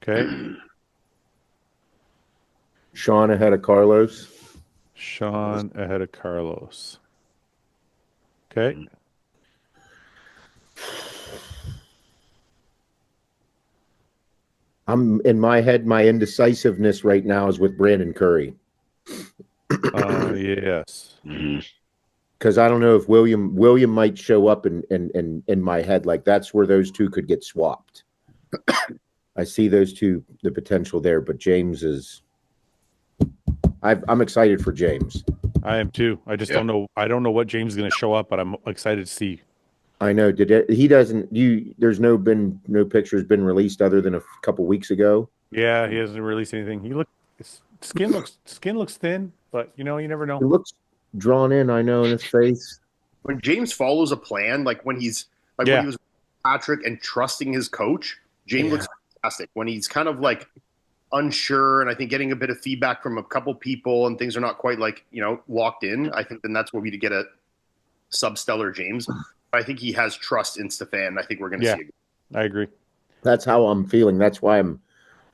Okay. Sean ahead of Carlos. Sean ahead of Carlos. Okay. I'm in my head. My indecisiveness right now is with Brandon Curry. Yes. Because I don't know if William might show up in my head. Like that's where those two could get swapped. I see those two, the potential there, but James is. I'm excited for James. I am too. I just don't know. I don't know what James is going to show up, but I'm excited to see. I know. He doesn't? There's no pictures been released other than a couple weeks ago. Yeah, he hasn't released anything. His skin looks thin, but you never know. It looks drawn in. I know in his face. When James follows a plan, like when he's when he was with Patrick and trusting his coach, James looks fantastic. When he's kind of like unsure, and I think getting a bit of feedback from a couple people, and things are not quite locked in. I think then that's where we get a substellar James. I think he has trust in Stefan. I think we're going to see it. I agree. That's how I'm feeling. That's why I'm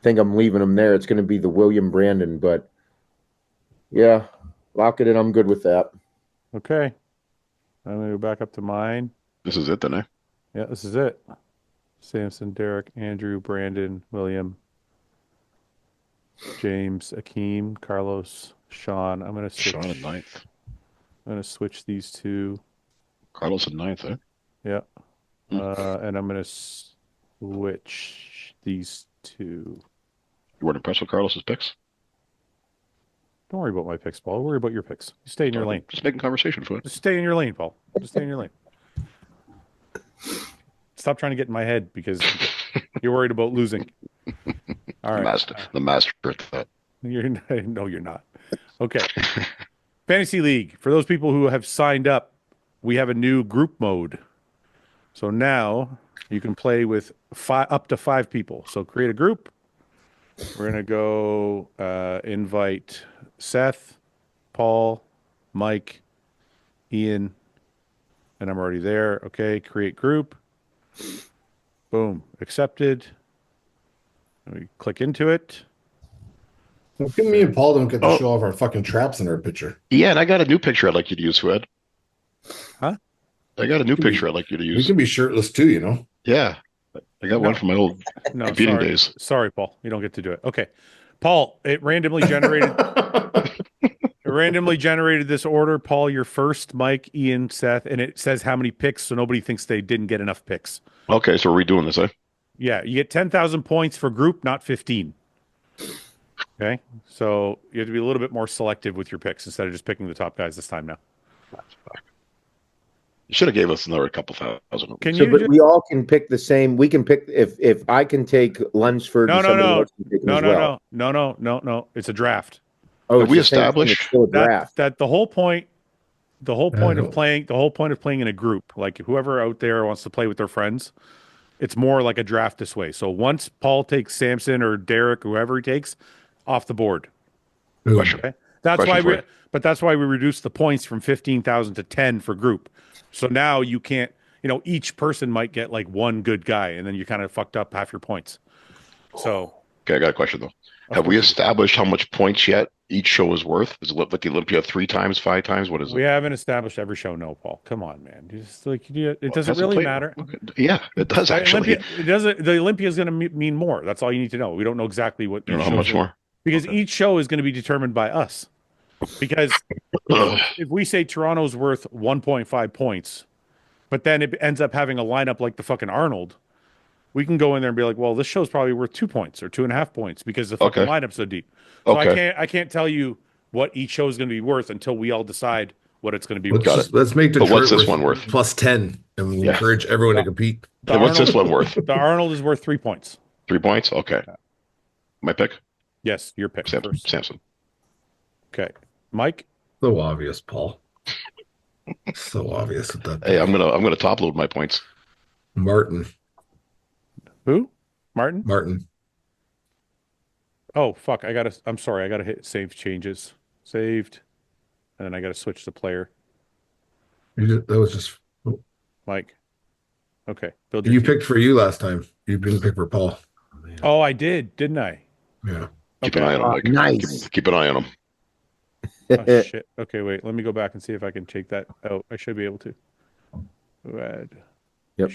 leaving him there. It's going to be the William Brandon, but yeah, lock it in. I'm good with that. Okay. I'm going to go back up to mine. This is it then, eh? Yeah, this is it. Samson, Derek, Andrew, Brandon, William, James, Akeem, Carlos, Sean. I'm going to switch. Sean at 9th. I'm going to switch these two. Carlos at 9th, eh? Yeah. And I'm going to switch these two. You weren't impressed with Carlos's picks? Don't worry about my picks, Paul. Worry about your picks. You stay in your lane. Just making conversation, Fouad. Just stay in your lane, Paul. Just stay in your lane. Stop trying to get in my head because you're worried about losing. All right. The master at that. No, you're not. Okay. Fantasy League. For those people who have signed up, we have a new group mode. So now you can play with up to 5 people. So create a group. We're going to go invite Seth, Paul, Mike, Ian, and I'm already there. Okay, create group. Boom, accepted. We click into it. How come me and Paul don't get to show off our fucking traps in our picture? Yeah, and I got a new picture I'd like you to use, Fouad. Huh? I got a new picture I'd like you to use. We can be shirtless too, Yeah. I got one from my old competing days. Sorry, Paul. You don't get to do it. Okay. Paul, it randomly generated this order. Paul, you're first, Mike, Ian, Seth, and it says how many picks, so nobody thinks they didn't get enough picks. Okay, so we're redoing this, eh? Yeah, you get 10,000 points for group, not 15. Okay? So you have to be a little bit more selective with your picks instead of just picking the top guys this time now. You should have gave us another couple thousand. But we all can pick the same. We can pick if I can take Lunsford. No. It's a draft. Oh, have we established that the whole point of playing in a group, like whoever out there wants to play with their friends, it's more like a draft this way. So once Paul takes Samson or Derek, whoever he takes, off the board. Okay? That's why we reduced the points from 15,000 to 10 for group. So now you can't, each person might get like one good guy, and then you kind of fucked up half your points. So okay, I got a question though. Have we established how much points yet each show is worth? Is it like the Olympia 3 times, 5 times? What is it? We haven't established every show. No, Paul. Come on, man. It doesn't really matter. Okay. Yeah, it does actually. The Olympia is going to mean more. That's all you need to know. We don't know exactly what. You don't know how much more? Because each show is going to be determined by us. Because if we say Toronto's worth 1.5 points, but then it ends up having a lineup like the fucking Arnold, we can go in there and be like, well, this show's probably worth 2 points or 2.5 points because the fucking lineup's so deep. So I can't tell you what each show is going to be worth until we all decide what it's going to be worth. Let's make the what's this one worth? Plus 10, and we encourage everyone to compete. What's this one worth? The Arnold is worth 3 points. 3 points? Okay. My pick? Yes, your pick. Samson. Okay. Mike? So obvious, Paul. So obvious at that. Hey, I'm gonna top load my points. Martin. Who? Martin? Martin. Oh fuck! I'm sorry. I gotta hit save changes. Saved, and then I gotta switch the player. That was just Mike. Okay. You picked for you last time. You didn't pick for Paul. Oh, I did, didn't I? Yeah. Keep an eye on him, Mike. Nice. Keep an eye on him. Oh shit. Okay, wait. Let me go back and see if I can take that out. I should be able to. Add. Yep.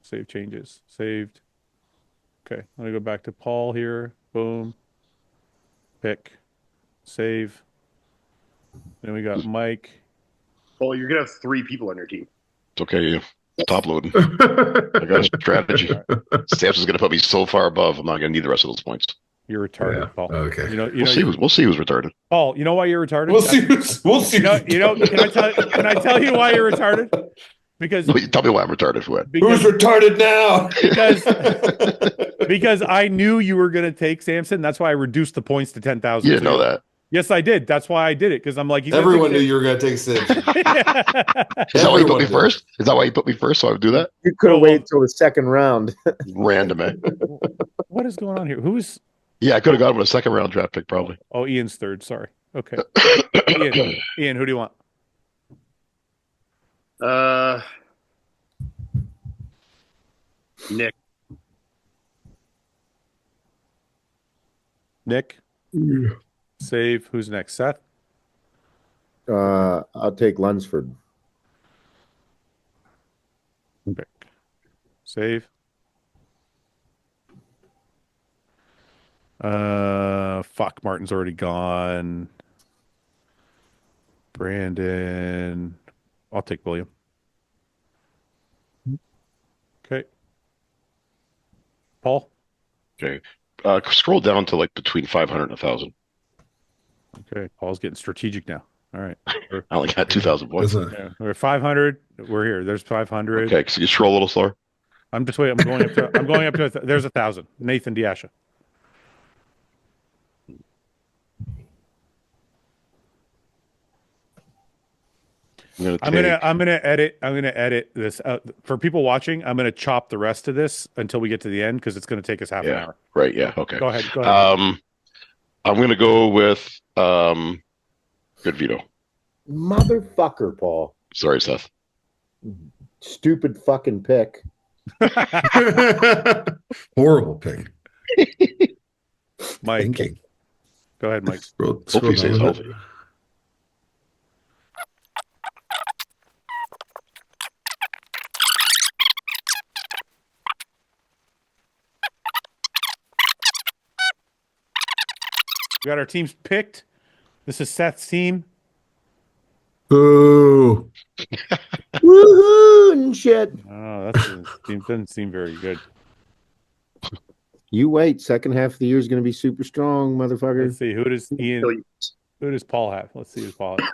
Save changes. Saved. Okay. Let me go back to Paul here. Boom. Pick. Save. Then we got Mike. Well, you're gonna have 3 people on your team. It's okay. You top loading. I got a strategy. Samson's going to put me so far above. I'm not going to need the rest of those points. You're retarded, Yeah. Paul. Okay. We'll see who's retarded. Paul, you know why you're retarded? We'll see. We'll see. Can I tell you why you're retarded? Because No, you tell me why I'm retarded, Fouad. Who's retarded now? because I knew you were going to take Samson. That's why I reduced the points to 10,000. You didn't know that. Yes, I did. That's why I did it, because I'm like, Everyone knew you were going to take Sid. Is that why you put me first? Is that why you put me first? So I would do that? You could have waited till the second round. Random, eh? What is going on here? Who is? Yeah, I could have got him with a second round draft pick, probably. Oh, Ian's third. Sorry. Okay. Ian, who do you want? Nick. Nick. Save. Who's next? Seth. I'll take Lunsford. Pick. Save. Fuck. Martin's already gone. Brandon. I'll take William. Okay. Paul. Okay. Scroll down to like between 500 and 1,000. Okay. Paul's getting strategic now. All right. I only got 2,000 points. Yeah, we're 500. We're here. There's 500. Okay, so you scroll a little slower. I'm just waiting. I'm going up to. There's 1,000. Nathan Diasha. I'm gonna edit this for people watching. I'm gonna chop the rest of this until we get to the end because it's gonna take us half an hour. Right. Yeah. Okay. Go ahead. I'm gonna go with good veto. Motherfucker, Paul. Sorry, Seth. Stupid fucking pick. Horrible pick. Mike. Thinking. Go ahead, Mike. Hope he stays healthy. We got our teams picked. This is Seth's team. Boo. Woohoo and shit. Oh, doesn't seem very good. You wait. Second half of the year is going to be super strong, motherfucker. Let's see. Who does Paul have? Let's see who Paul has.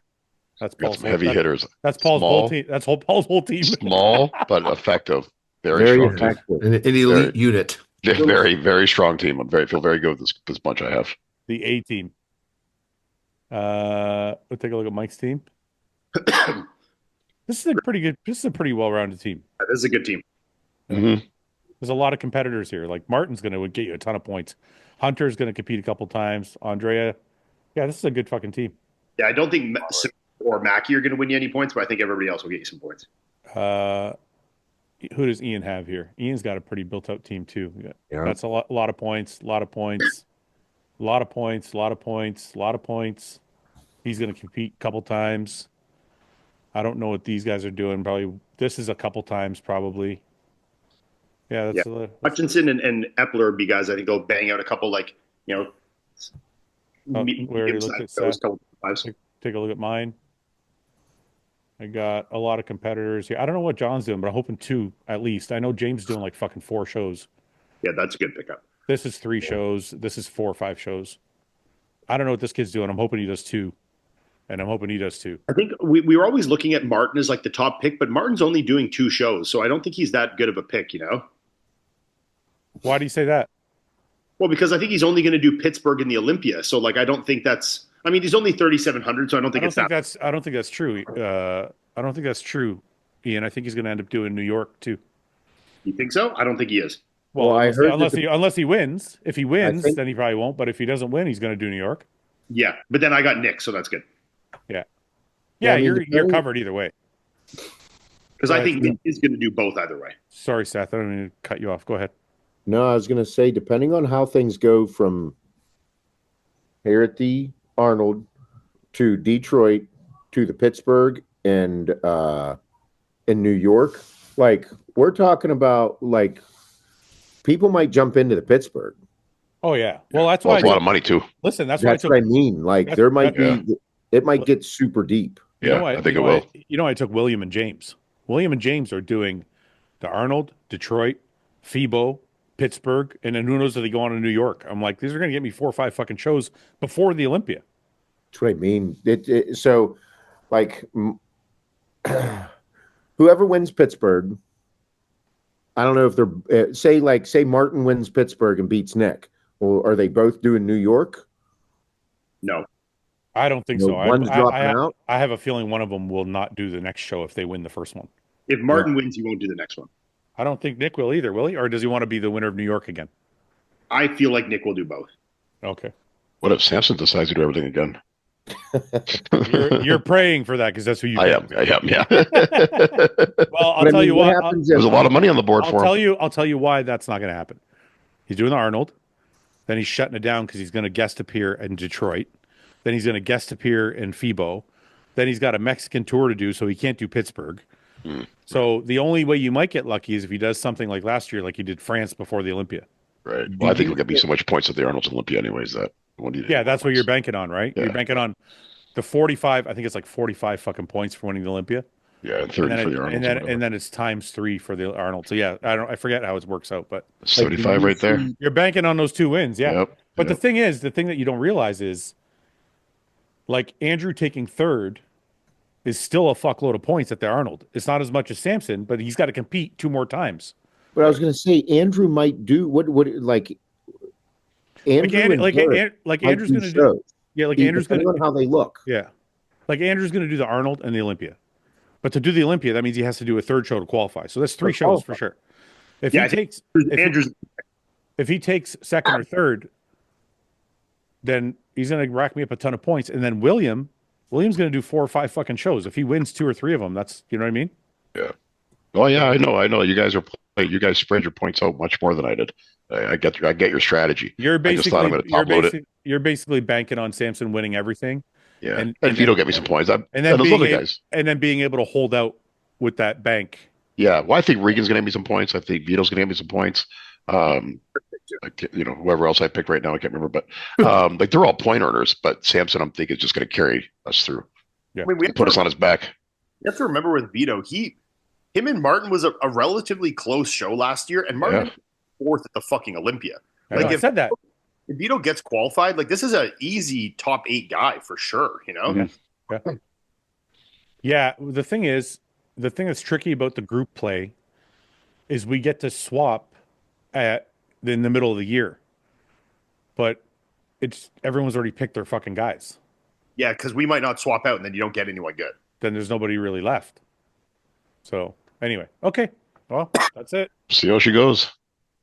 That's Got Paul's some heavy hitters. That's Paul's whole team. That's Paul's whole team. Small but effective. Very strong effective. An elite unit. Very, very strong team. Feel very good with this bunch I have. The A team. We'll take a look at Mike's team. This is a pretty well-rounded team. This is a good team. Mm-hmm. There's a lot of competitors here. Like Martin's going to get you a ton of points. Hunter's going to compete a couple times. Andrea. Yeah, this is a good fucking team. Yeah, I don't think or Mackie are going to win you any points, but I think everybody else will get you some points. Who does Ian have here? Ian's got a pretty built-up team too. Yeah. That's a lot of points. A lot of points. A lot of points. A lot of points. A lot of points. He's going to compete a couple times. I don't know what these guys are doing. Probably this is a couple times, probably. Yeah, that's Hutchinson and Epler would be guys I think go bang out a couple we already looked at Seth. Take a look at mine. I got a lot of competitors here. I don't know what John's doing, but I'm hoping 2 at least. I know James is doing like fucking 4 shows. Yeah, that's a good pickup. This is 3 shows. This is 4 or 5 shows. I don't know what this kid's doing. I'm hoping he does 2. And I'm hoping he does too. I think we were always looking at Martin as like the top pick, but Martin's only doing 2 shows, so I don't think he's that good of a pick, you know? Why do you say that? Well, because I think he's only going to do Pittsburgh and the Olympia, so like I don't think that's. I mean, he's only 3,700, so I don't think it's. I don't think that's true. I don't think that's true, Ian. I think he's going to end up doing New York too. You think so? I don't think he is. Well, I heard unless he wins. If he wins, then he probably won't. But if he doesn't win, he's going to do New York. Yeah, but then I got Nick, so that's good. Yeah. Yeah, you're covered either way. Because I think Nick is going to do both either way. Sorry, Seth. I don't mean to cut you off. Go ahead. No, I was going to say, depending on how things go from here at the Arnold to Detroit to the Pittsburgh and in New York, like we're talking about, like people might jump into the Pittsburgh. Oh yeah. Well, that's why it's a lot of money too. Listen, that's why What I mean. Like there might be, it might get super deep. Yeah, I think it will. I took William and James. William and James are doing the Arnold, Detroit, FIBO, Pittsburgh, and then who knows if they go on to New York. I'm like, these are going to get me 4 or 5 fucking shows before the Olympia. That's what I mean. So, like, whoever wins Pittsburgh, I don't know if they're say Martin wins Pittsburgh and beats Nick. Or are they both doing New York? No. I don't think so. One's dropping out? I have a feeling one of them will not do the next show if they win the first one. If Martin wins, he won't do the next one. I don't think Nick will either, will he? Or does he want to be the winner of New York again? I feel like Nick will do both. Okay. What if Samson decides to do everything again? You're praying for that because that's who you. I am. Yeah. Well, I'll tell you what. There's a lot of money on the board for him. I'll tell you why that's not going to happen. He's doing the Arnold. Then he's shutting it down because he's going to guest appear in Detroit. Then he's going to guest appear in FIBO. Then he's got a Mexican tour to do, so he can't do Pittsburgh. So the only way you might get lucky is if he does something like last year, like he did France before the Olympia. Right. Well, I think he'll get me so much points at the Arnold's Olympia anyways that that's what you're banking on, right? Yeah. You're banking on the 45. I think it's like 45 fucking points for winning the Olympia. Yeah, and 30 for the Arnold. And then it's ×3 for the Arnold. So yeah, I forget how it works out, but 75 right there. You're banking on those 2 wins, yeah. Yep. But the thing that you don't realize is, like Andrew taking third is still a fuckload of points at the Arnold. It's not as much as Samson, but he's got to compete 2 more times. But I was going to say Andrew might do what like Andrew like Andrew's going to do. Yeah, like Andrew's going to on how they look. Yeah, like Andrew's going to do the Arnold and the Olympia. But to do the Olympia, that means he has to do a 3rd show to qualify. So that's 3 shows for sure. If he takes 2nd or 3rd, then he's going to rack me up a ton of points. And then William's going to do 4 or 5 fucking shows. If he wins 2 or 3 of them, that's, you know what I mean? Yeah. Oh yeah, I know. You guys spread your points out much more than I did. I get your strategy. You're basically I just thought I'm going to top load it. You're basically banking on Samson winning everything. Yeah, and Vito get me some points. And then being able to hold out with that bank. Yeah, well, I think Regan's going to get me some points. I think Vito's going to get me some points. Whoever else I picked right now, I can't remember. But like they're all point earners. But Samson, I'm thinking, is just going to carry us through. Yeah, we put us on his back. You have to remember with Vito, him and Martin was a relatively close show last year, and Martin was 4th at the fucking Olympia. I said that. If Vito gets qualified, like this is an easy top 8 guy for sure, you know? Yeah. The thing that's tricky about the group play is we get to swap in the middle of the year. But everyone's already picked their fucking guys. Yeah, because we might not swap out and then you don't get anyone good. Then there's nobody really left. So anyway, okay. Well, that's it. See how she goes.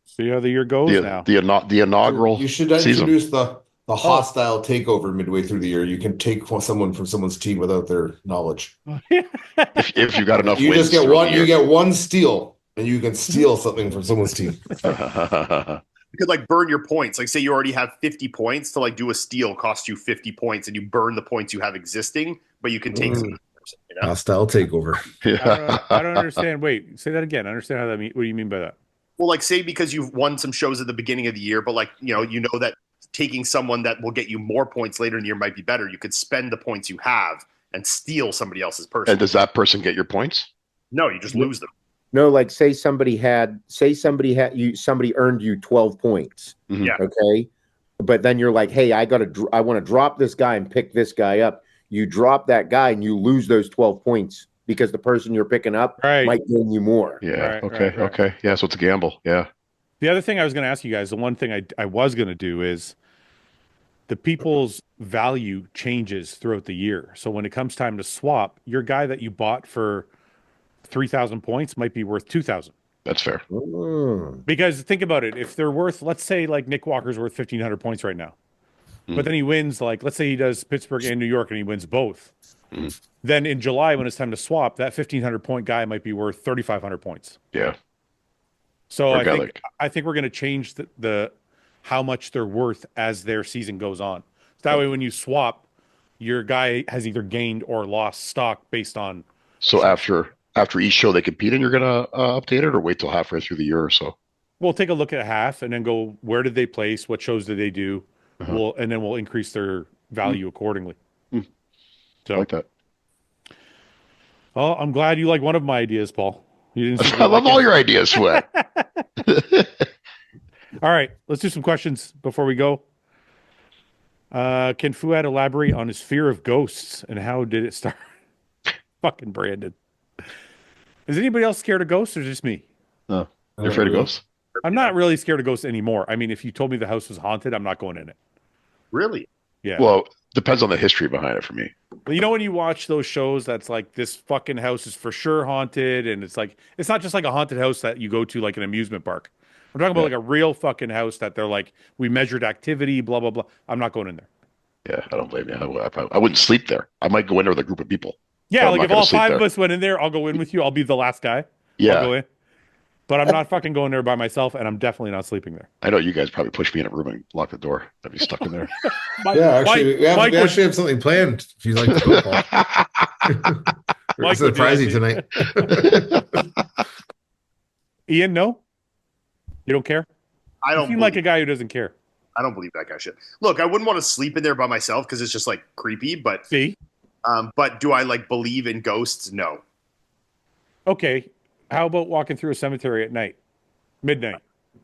See how the year goes now. The inaugural. You should introduce the hostile takeover midway through the year. You can take someone from someone's team without their knowledge. if you got enough, you wins just get one. You get one steal, and you can steal something from someone's team. You could like burn your points. Like say you already have 50 points to like do a steal costs you 50 points, and you burn the points you have existing, but you can take some. You know? Hostile takeover. I don't understand. Wait, say that again. I understand how that mean. What do you mean by that? Well, like say because you've won some shows at the beginning of the year, but like you know that taking someone that will get you more points later in the year might be better. You could spend the points you have and steal somebody else's person. And does that person get your points? No, you just lose them. No, like say somebody earned you 12 points. Mm-hmm. Yeah. Okay. But then you're like, hey, I want to drop this guy and pick this guy up. You drop that guy and you lose those 12 points because the person you're picking up might gain you more. Yeah. Right, okay. Yeah. So it's a gamble. Yeah. The other thing I was going to ask you guys, the one thing I was going to do is the people's value changes throughout the year. So when it comes time to swap, your guy that you bought for 3,000 points might be worth 2,000. That's fair. Because think about it. If they're worth, let's say like Nick Walker's worth 1,500 points right now, but then he wins, like, let's say he does Pittsburgh and New York and he wins both. Then in July, when it's time to swap, that 1,500 point guy might be worth 3,500 points. Yeah. So I think we're going to change the how much they're worth as their season goes on. So that way, when you swap, your guy has either gained or lost stock based on. So after each show they compete in, you're gonna update it, or wait till halfway through the year or so? We'll take a look at half and then go, where did they place? What shows did they do? Uh-huh. And then we'll increase their value accordingly. So, I like that. Oh, I'm glad you like one of my ideas, Paul. You didn't. I love all your ideas, Fouad. All right, let's do some questions before we go. Can Fouad elaborate on his fear of ghosts and how did it start? Fucking Brandon. Is anybody else scared of ghosts or just me? No, you're afraid of ghosts? I'm not really scared of ghosts anymore. I mean, if you told me the house was haunted, I'm not going in it. Really? Yeah. Well, depends on the history behind it for me. Well, you know when you watch those shows that's like this fucking house is for sure haunted, and it's like it's not just like a haunted house that you go to like an amusement park. I'm talking about like a real fucking house that they're like, we measured activity, blah blah blah. I'm not going in there. Yeah, I don't blame you. I wouldn't sleep there. I might go in there with a group of people. Yeah, like if all five of there. us went in there, I'll go in with you. I'll be the last guy. Yeah. I'll go in. But I'm not fucking going there by myself, and I'm definitely not sleeping there. I know you guys probably push me in a room and lock the door. I'd be stuck in there. We actually have something planned if you'd like to go, Paul. We're surprise you tonight. Ian, no? You don't care? I don't. You seem like a guy who doesn't care. I don't believe that guy shit. Look, I wouldn't want to sleep in there by myself because it's just like creepy. But but do I like believe in ghosts? No. Okay. How about walking through a cemetery at night, midnight?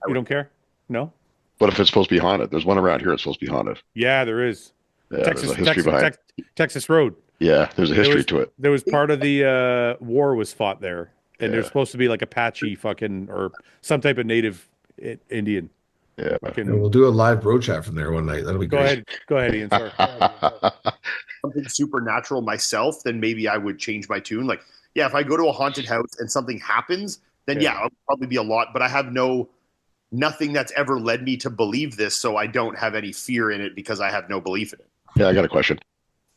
You don't care? No. What if it's supposed to be haunted? There's one around here that's supposed to be haunted. Yeah, there is. Yeah, there's a history behind it. Texas Road. Yeah, there's a history to it. There was part of the war was fought there, and there's supposed to be like Apache fucking or some type of native Indian. Yeah, and we'll do a live bro chat from there one night. That'll be great. Go ahead, Ian. Sorry. Something supernatural myself, then maybe I would change my tune. Like, yeah, if I go to a haunted house and something happens, then I'll probably be a lot. But I have nothing that's ever led me to believe this, so I don't have any fear in it because I have no belief in it. Yeah, I got a question.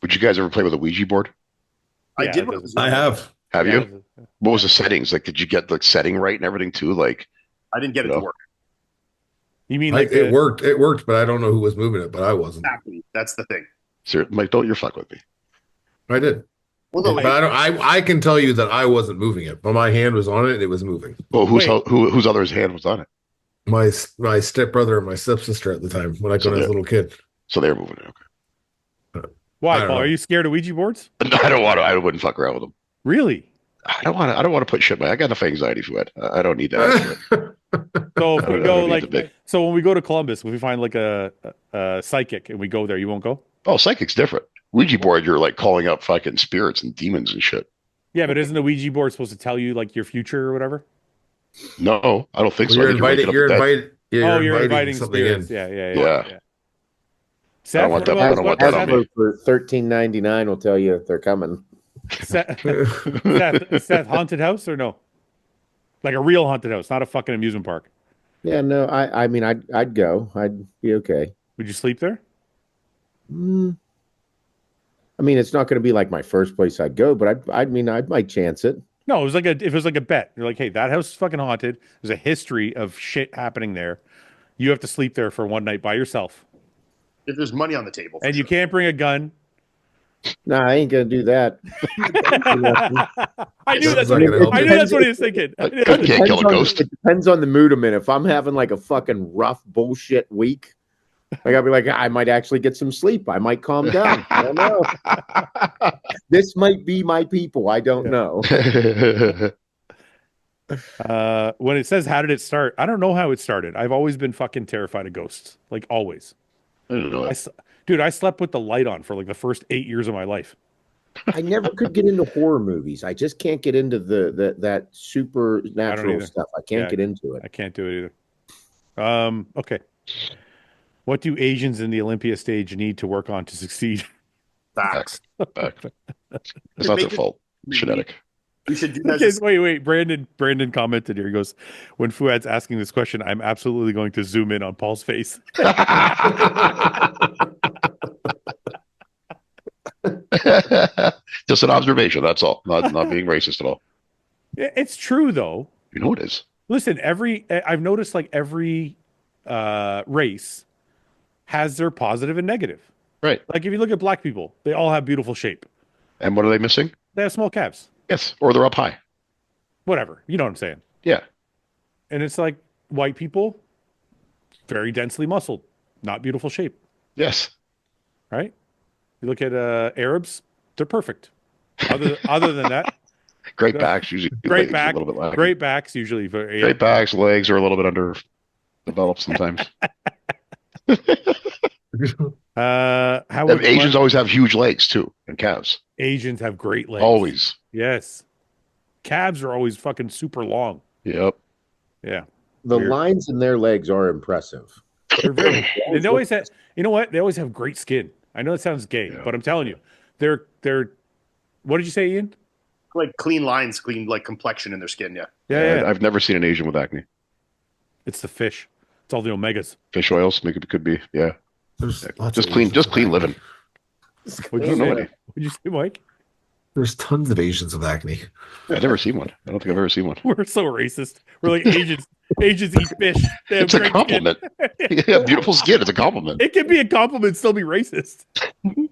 Would you guys ever play with a Ouija board? I did. I have. Have you? What was the settings? Like, did you get the setting right and everything too? Like, I didn't get it to work. You mean like it worked? It worked, but I don't know who was moving it. But I wasn't. Exactly. That's the thing. Sir, Mike, don't you fuck with me? I did. Well, no, but I can tell you that I wasn't moving it, but my hand was on it and it was moving. Well, whose other's hand was on it? My stepbrother and my stepsister at the time when I got as a little kid. So they're moving it. Okay. Why, Paul? Are you scared of Ouija boards? No, I don't want to. I wouldn't fuck around with them. Really? I don't want to put shit. I got enough anxiety for it. I don't need that. So if we go so when we go to Columbus, if we find like a psychic and we go there, you won't go? Oh, psychic's different. Ouija board, you're like calling up fucking spirits and demons and shit. Yeah, but isn't the Ouija board supposed to tell you like your future or whatever? No, I don't think so. You're inviting something spirits. In. Yeah. Seth, I don't want that. I don't want that on me. For $13.99 will tell you if they're coming. Seth, haunted house or no? Like a real haunted house, not a fucking amusement park. Yeah, no. I mean, I'd go. I'd be okay. Would you sleep there? I mean, it's not going to be like my first place I'd go, but I might chance it. No, if it was like a bet. You're like, hey, that house is fucking haunted. There's a history of shit happening there. You have to sleep there for one night by yourself. If there's money on the table. And you can't bring a gun. No, I ain't going to do that. I knew that's what he was thinking. Can't kill a ghost. It depends on the mood I'm in. If I'm having like a fucking rough bullshit week, I gotta be like, I might actually get some sleep. I might calm down. I don't know. This might be my people. I don't know. When it says, how did it start? I don't know how it started. I've always been fucking terrified of ghosts. Like always. I don't know. Dude, I slept with the light on for like the first 8 years of my life. I never could get into horror movies. I just can't get into that supernatural stuff. I can't get into it. I can't do it either. Okay. What do Asians in the Olympia stage need to work on to succeed? Facts. It's not their fault. Genetic. We should do that. Okay, wait. Brandon commented here. He goes, when Fouad's asking this question, I'm absolutely going to zoom in on Paul's face. Just an observation. That's all. Not being racist at all. It's true, though. You know it is. Listen, I've noticed like every race has their positive and negative. Right. Like if you look at black people, they all have beautiful shape. And what are they missing? They have small calves. Yes. Or they're up high. Whatever. You know what I'm saying? Yeah. And it's like white people, very densely muscled, not beautiful shape. Yes. Right? You look at Arabs, they're perfect. Other than that, great backs usually. Great back, a little bit lacking. great backs usually. Great backs, legs are a little bit underdeveloped sometimes. Asians always have huge legs too, and calves. Asians have great legs. Always. Yes. Calves are always fucking super long. Yep. Yeah. The lines in their legs are impressive. They're very. They always have. You know what? They always have great skin. I know it sounds gay, but I'm telling you, they're. What did you say, Ian? Like clean lines, clean like complexion in their skin. Yeah. Yeah. I've never seen an Asian with acne. It's the fish. It's all the omegas. Fish oils, make it could be. Yeah. Just clean living. What'd you say, Mike? There's tons of Asians with acne. I've never seen one. I don't think I've ever seen one. We're so racist. We're like Asians. Asians eat fish. They have It's a great compliment. skin. Yeah, beautiful skin. It's a compliment. It can be a compliment, still be racist.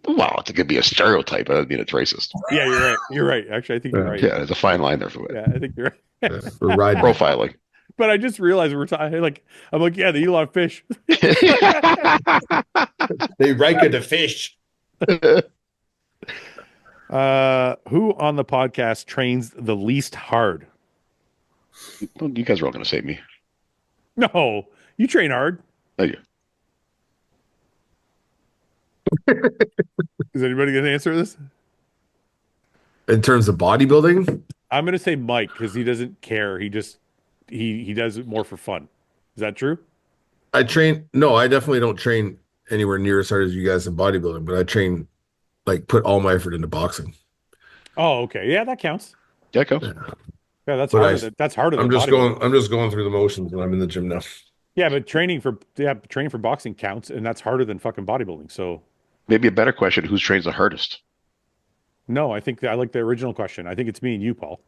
Well, it could be a stereotype. I don't mean it's racist. Yeah, you're right. You're right. Actually, I think you're right. Yeah, there's a fine line there for it. Yeah, I think you're right. We're riding. Profiling. But I just realized we're talking like I'm like, yeah, they eat a lot of fish. They rank the fish. Who on the podcast trains the least hard? Well, you guys are all going to say me. No, you train hard. Thank you. Is anybody going to answer this? In terms of bodybuilding, I'm going to say Mike because he doesn't care. He just he does it more for fun. Is that true? I definitely don't train anywhere near as hard as you guys in bodybuilding, but I train, like, put all my effort into boxing. Oh, okay. Yeah, that counts. Yeah, go. Yeah, that's But harder. That's harder. I'm than just going through the motions when I'm in the gym now. Yeah, but training for boxing counts, and that's harder than fucking bodybuilding. So Maybe a better question: who trains the hardest? no, I think I like the original question. I think it's me and you, Paul.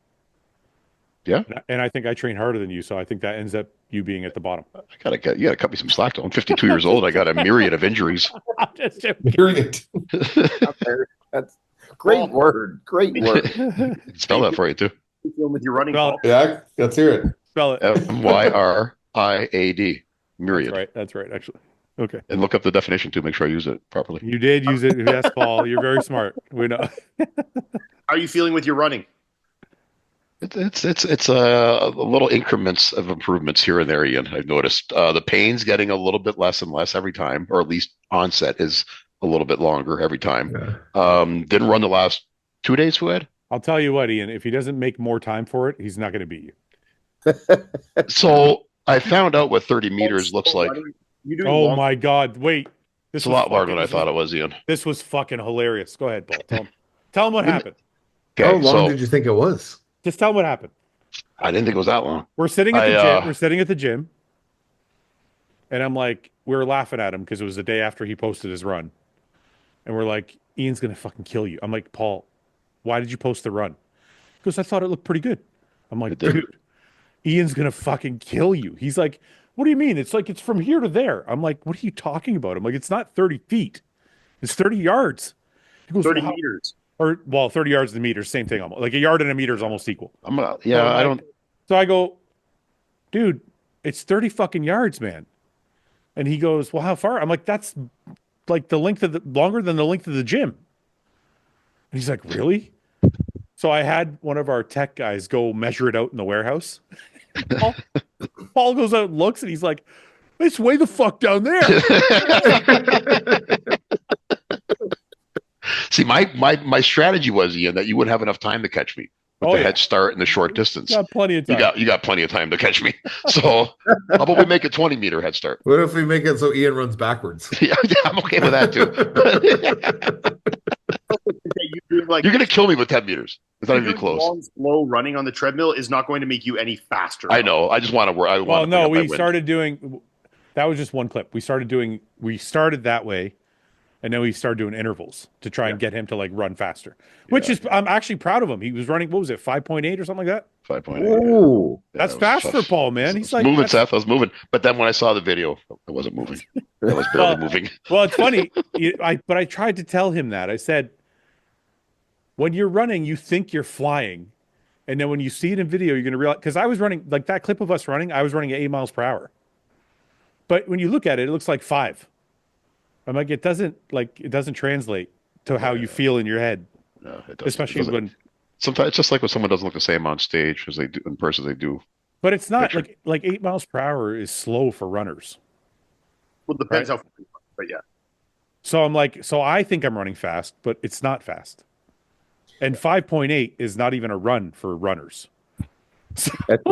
Yeah, and I think I train harder than you, so I think that ends up you being at the bottom. you gotta cut me some slack. Though I'm 52 years old. I got a myriad of injuries. I'm just joking. Period. That's great word. Great word. Spell that for you too. With your running. Spell Paul. Yeah, let's hear it. Spell it. MYRIAD. Myriad. That's right. Actually, okay. And look up the definition to make sure I use it properly. You did use it. Yes, Paul. You're very smart. We know. How are you feeling with your running? It's a little increments of improvements here and there, Ian. I've noticed the pain's getting a little bit less and less every time, or at least onset is a little bit longer every time. Yeah. Didn't run the last 2 days, Fouad. I'll tell you what, Ian. If he doesn't make more time for it, he's not going to beat you. So I found out what 30 meters looks like. Oh my God! Wait, It's a lot harder than I thought it was, Ian. This was fucking hilarious. Go ahead, Paul. Tell him what happened. How Okay, long did you think it was? Just tell him what happened. I didn't think it was that long. We're sitting at the gym. We're sitting at the gym, and I'm like, we were laughing at him because it was the day after he posted his run, and we're like, Ian's gonna fucking kill you. I'm like, Paul, why did you post the run? He goes, I thought it looked pretty good. I'm like, dude, Ian's gonna fucking kill you. He's like, what do you mean? It's like it's from here to there. I'm like, what are you talking about? I'm like, it's not 30 feet. It's 30 yards. He goes, 30 meters. Or, well, 30 yards to the meter, same thing. Almost. Like a yard and a meter is almost equal. I don't. So I go, dude, it's 30 fucking yards, man. And he goes, well, how far? I'm like, that's like longer than the length of the gym. And he's like, really? So I had one of our tech guys go measure it out in the warehouse. Paul goes out and looks, and he's like, it's way the fuck down there. See, my strategy was, Ian, that you wouldn't have enough time to catch me with the head start and the short distance. You got plenty of time. You got plenty of time to catch me. So how about we make a 20-meter head start? What if we make it so Ian runs backwards? Yeah, I'm okay with that too. You're going to kill me with 10 meters. It's not even close. Long, slow running on the treadmill is not going to make you any faster. I know. I just want to work. Well, no, we started doing, that was just one clip. We started that way, and then we started doing intervals to try and get him to like run faster, which is, I'm actually proud of him. He was running, what was it, 5.8 or something like that? 5.8. Ooh. That's fast for Paul, man. He's like moving, Seth. I was moving. But then when I saw the video, I wasn't moving. That was barely moving. Well, it's funny. But I tried to tell him that. I said, when you're running, you think you're flying. And then when you see it in video, you're going to realize, because I was running, like that clip of us running, I was running at 8 miles per hour. But when you look at it, it looks like 5. I'm like, it doesn't translate to how you feel in your head. No, it doesn't. Especially when sometimes it's just like when someone doesn't look the same on stage as they do in person. They do. But it's not like 8 miles per hour is slow for runners. Well, it depends how, but yeah. So I'm like, so I think I'm running fast, but it's not fast. And 5.8 is not even a run for runners. So That's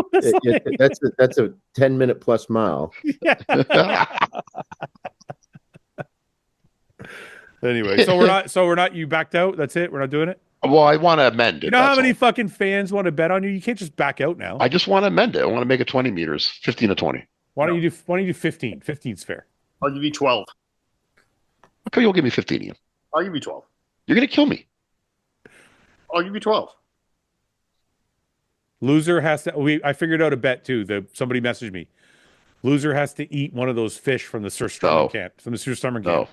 a 10-minute plus mile. Yeah. Anyway, so we're not. You backed out. That's it. We're not doing it. Well, I want to amend it. You know how many fucking fans want to bet on you? You can't just back out now. I just want to amend it. I want to make it 20 meters, 15 to 20. Why don't you do 15? 15's fair. I'll give you 12. Okay, you'll give me 15, Ian. I'll give you 12. You're gonna kill me. I'll give you 12. Loser has to. I figured out a bet too. Somebody messaged me. Loser has to eat one of those fish from the surströmming can. From the surströmming can.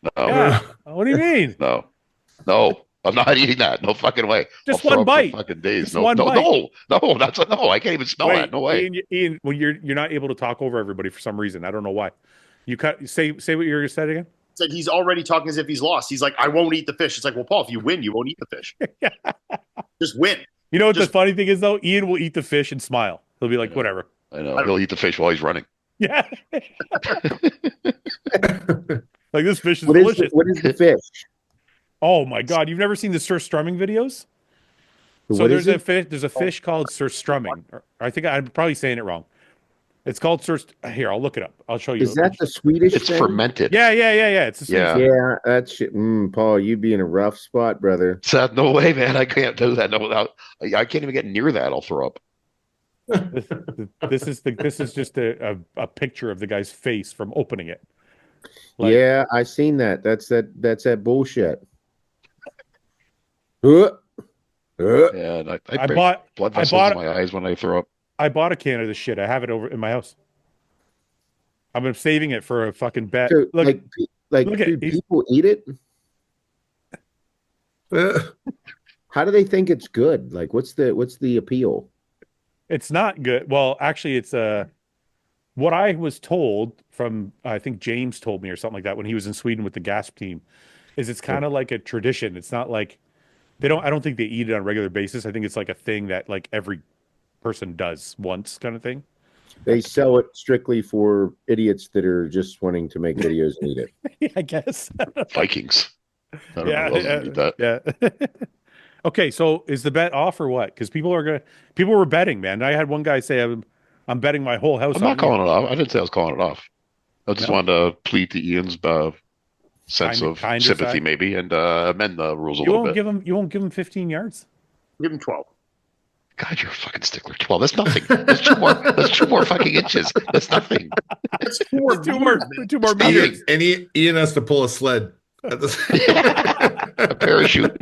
No. Yeah. What do you mean? No. I'm not eating that. No fucking way. Just I'll one bite. Fucking days. Just No. one bite. No. That's no. I can't even smell that. No way. Ian, well, you're not able to talk over everybody for some reason. I don't know why. Say what you're saying again. It's like he's already talking as if he's lost. He's like, I won't eat the fish. It's like, well, Paul, if you win, you won't eat the fish. Just win. You know what the funny thing is though? Ian will eat the fish and smile. He'll be like, whatever. I know. He'll eat the fish while he's running. Yeah. Like this fish is delicious. What is the fish? Oh my God! You've never seen the surströmming videos? So there's a fish called surströmming. I think I'm probably saying it wrong. It's called Here, I'll look it up. I'll show you. Is that the Swedish? It's thing? fermented. Yeah. It's the Swedish. Yeah, that shit. Paul, you'd be in a rough spot, brother. Seth, no way, man. I can't do that. No, I can't even get near that. I'll throw up. This is just a picture of the guy's face from opening it. Yeah, I seen that. That's that bullshit. Yeah, and I bought blood vessels in my eyes when I throw up. I bought a can of this shit. I have it over in my house. I'm saving it for a fucking bet. So, look, do people eat it? How do they think it's good? Like, what's the appeal? It's not good. Well, actually, it's what I was told from, I think James told me or something like that when he was in Sweden with the GASP team, is it's kind of like a tradition. It's not like I don't think they eat it on a regular basis. I think it's like a thing that like every person does once kind of thing. They sell it strictly for idiots that are just wanting to make videos and eat it. Yeah, I guess. Vikings. I don't know who else would eat that. Yeah. Okay, so is the bet off or what? Because people were betting, man. I had one guy say I'm betting my whole house. I'm not calling it off. I didn't say I was calling it off. I just wanted to plead to Ian's sense of sympathy, maybe, and amend the rules a little bit. You won't give him 15 yards. Give him 12. God, you're a fucking stickler. 12. That's nothing. That's two more. That's 2 more fucking inches. That's nothing. That's two more meters. And Ian has to pull a sled. A parachute.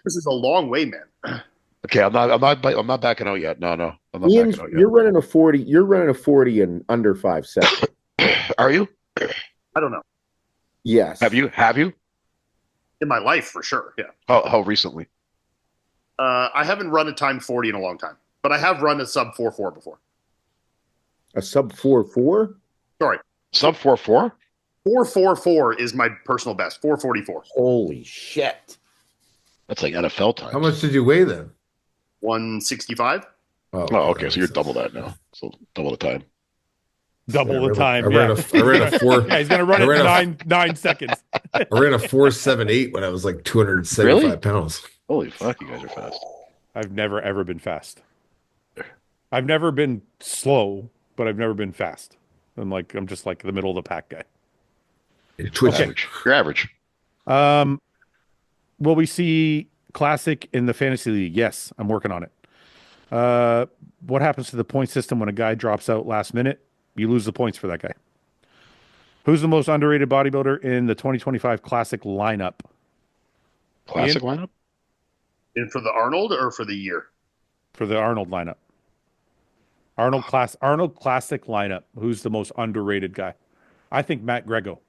This is a long way, man. Okay, I'm not backing out yet. No, I'm not backing out yet. You're running a 40. You're running a 40 in under 5 seconds. Are you? I don't know. Yes. Have you? In my life, for sure. Yeah. How recently? I haven't run a time 40 in a long time, but I have run a sub 4.4 before. A sub 4.4? Sorry. Sub 4.4? 4.44 is my personal best. 4.44. Holy shit. That's like NFL time. How much did you weigh then? 165. Oh, okay. So you're double that now. So double the time. Double the time. I ran a 4. Yeah, he's gonna run it 9 seconds. I ran a 4.78 when I was like 275 pounds. Holy fuck, you guys are fast. I've never ever been fast. I've never been slow, but I've never been fast. I'm just like the middle of the pack guy. You're average. Will we see Classic in the fantasy league? Yes, I'm working on it. What happens to the point system when a guy drops out last minute? You lose the points for that guy. Who's the most underrated bodybuilder in the 2025 Classic lineup? Classic lineup? And for the Arnold or for the year? For the Arnold lineup. Arnold Classic lineup. Who's the most underrated guy? I think Matt Grego.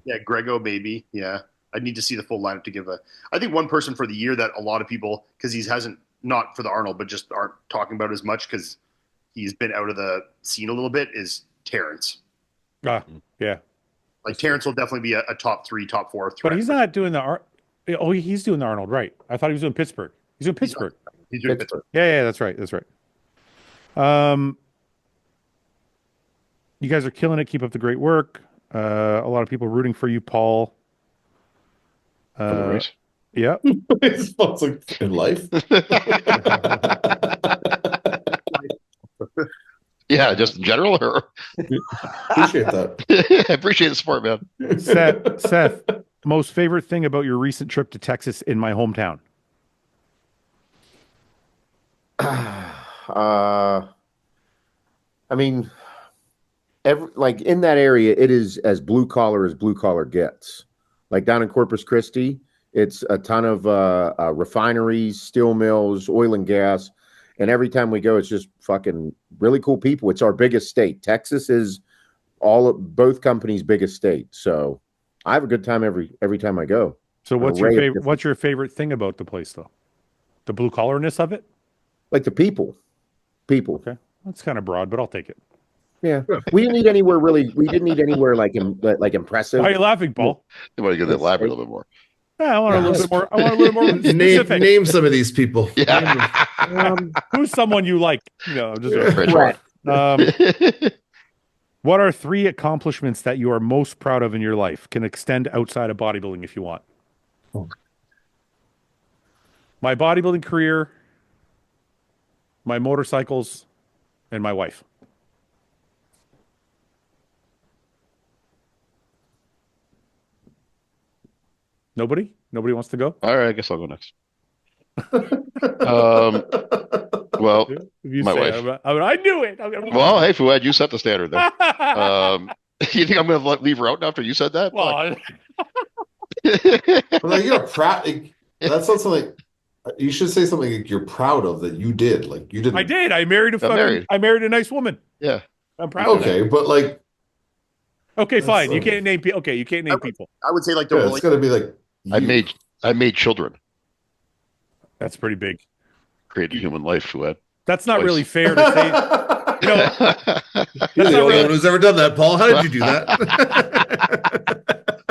Yeah, Grego maybe. Yeah, I need to see the full lineup to give a. I think one person for the year that a lot of people, because he hasn't, not for the Arnold, but just aren't talking about as much because he's been out of the scene a little bit, is Terrence. Yeah. Like Terrence will definitely be a top 3, top 4 threat. But he's not doing the Oh, he's doing the Arnold, right? I thought he was doing Pittsburgh. He's doing Pittsburgh. He's doing Pittsburgh. Yeah, that's right. That's right. You guys are killing it. Keep up the great work. A lot of people rooting for you, Paul. For the race. Yeah. It's like in life. Yeah, just in general. Or Appreciate that. I appreciate the support, man. Seth, most favorite thing about your recent trip to Texas in my hometown? I mean, like in that area, it is as blue collar gets. Like down in Corpus Christi, it's a ton of refineries, steel mills, oil and gas. And every time we go, it's just fucking really cool people. It's our biggest state. Texas is both companies' biggest state. So I have a good time every time I go. So what's your favorite thing about the place, though? The blue collarness of it? Like the people. Okay, that's kind of broad, but I'll take it. Yeah, we didn't need anywhere like impressive. Why are you laughing, Paul? You want to get that elaborate a little bit more. Yeah, I want a little bit more. I want a little more specific. Name some of these people. Yeah. Who's someone you like? I'm just Right. What are 3 accomplishments that you are most proud of in your life? Can extend outside of bodybuilding if you want. My bodybuilding career, my motorcycles, and my wife. Nobody wants to go. All right, I guess I'll go next. Well, my wife. I knew it. Well, hey, Fouad, you set the standard there. You think I'm going to leave her out after you said that? Well, Like you're proud. That's not something. You should say something like you're proud of that you did. Like you didn't. I did. I married a nice woman. Yeah. I'm proud of that. Okay, but like. Okay, fine. You can't name people. Okay, you can't name people. I would say like Yeah, it's got to be like. I made children. That's pretty big. Created human life, Fouad. That's not really fair to say. You're the only one who's ever done that, Paul. How did you do that?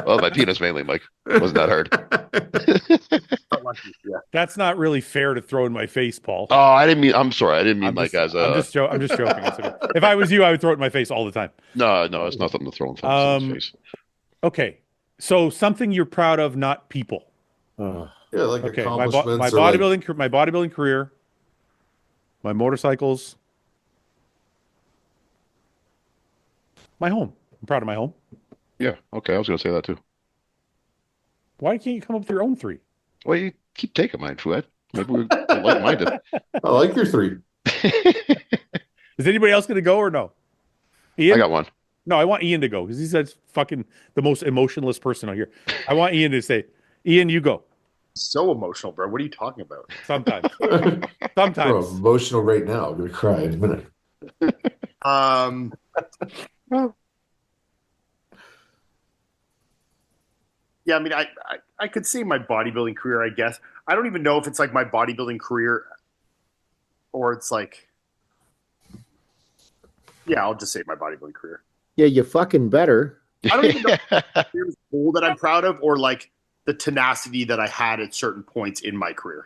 Well, my penis mainly, Mike. Wasn't that hard. That's not really fair to throw in my face, Paul. Oh, I didn't mean. I'm sorry. I didn't mean like as a. I'm just joking. If I was you, I would throw it in my face all the time. No, it's not something to throw in someone's face. Okay, so something you're proud of, not people. Yeah, like okay. accomplishments. My bodybuilding career, my motorcycles, my home. I'm proud of my home. Yeah. Okay, I was going to say that too. Why can't you come up with your own 3? Well, you keep taking mine, Fouad. Maybe we're like-minded. I like your 3. Is anybody else going to go or no? Ian? I got one. No, I want Ian to go because he said fucking the most emotionless person out here. I want Ian to say, Ian, you go. So emotional, bro. What are you talking about? Sometimes. I'm emotional right now. I'm going to cry in a minute. Yeah, I mean, I could say my bodybuilding career, I guess. I don't even know if it's like my bodybuilding career or it's like, yeah, I'll just say my bodybuilding career. Yeah, you fucking better. I don't even know if it's a goal that I'm proud of or like the tenacity that I had at certain points in my career,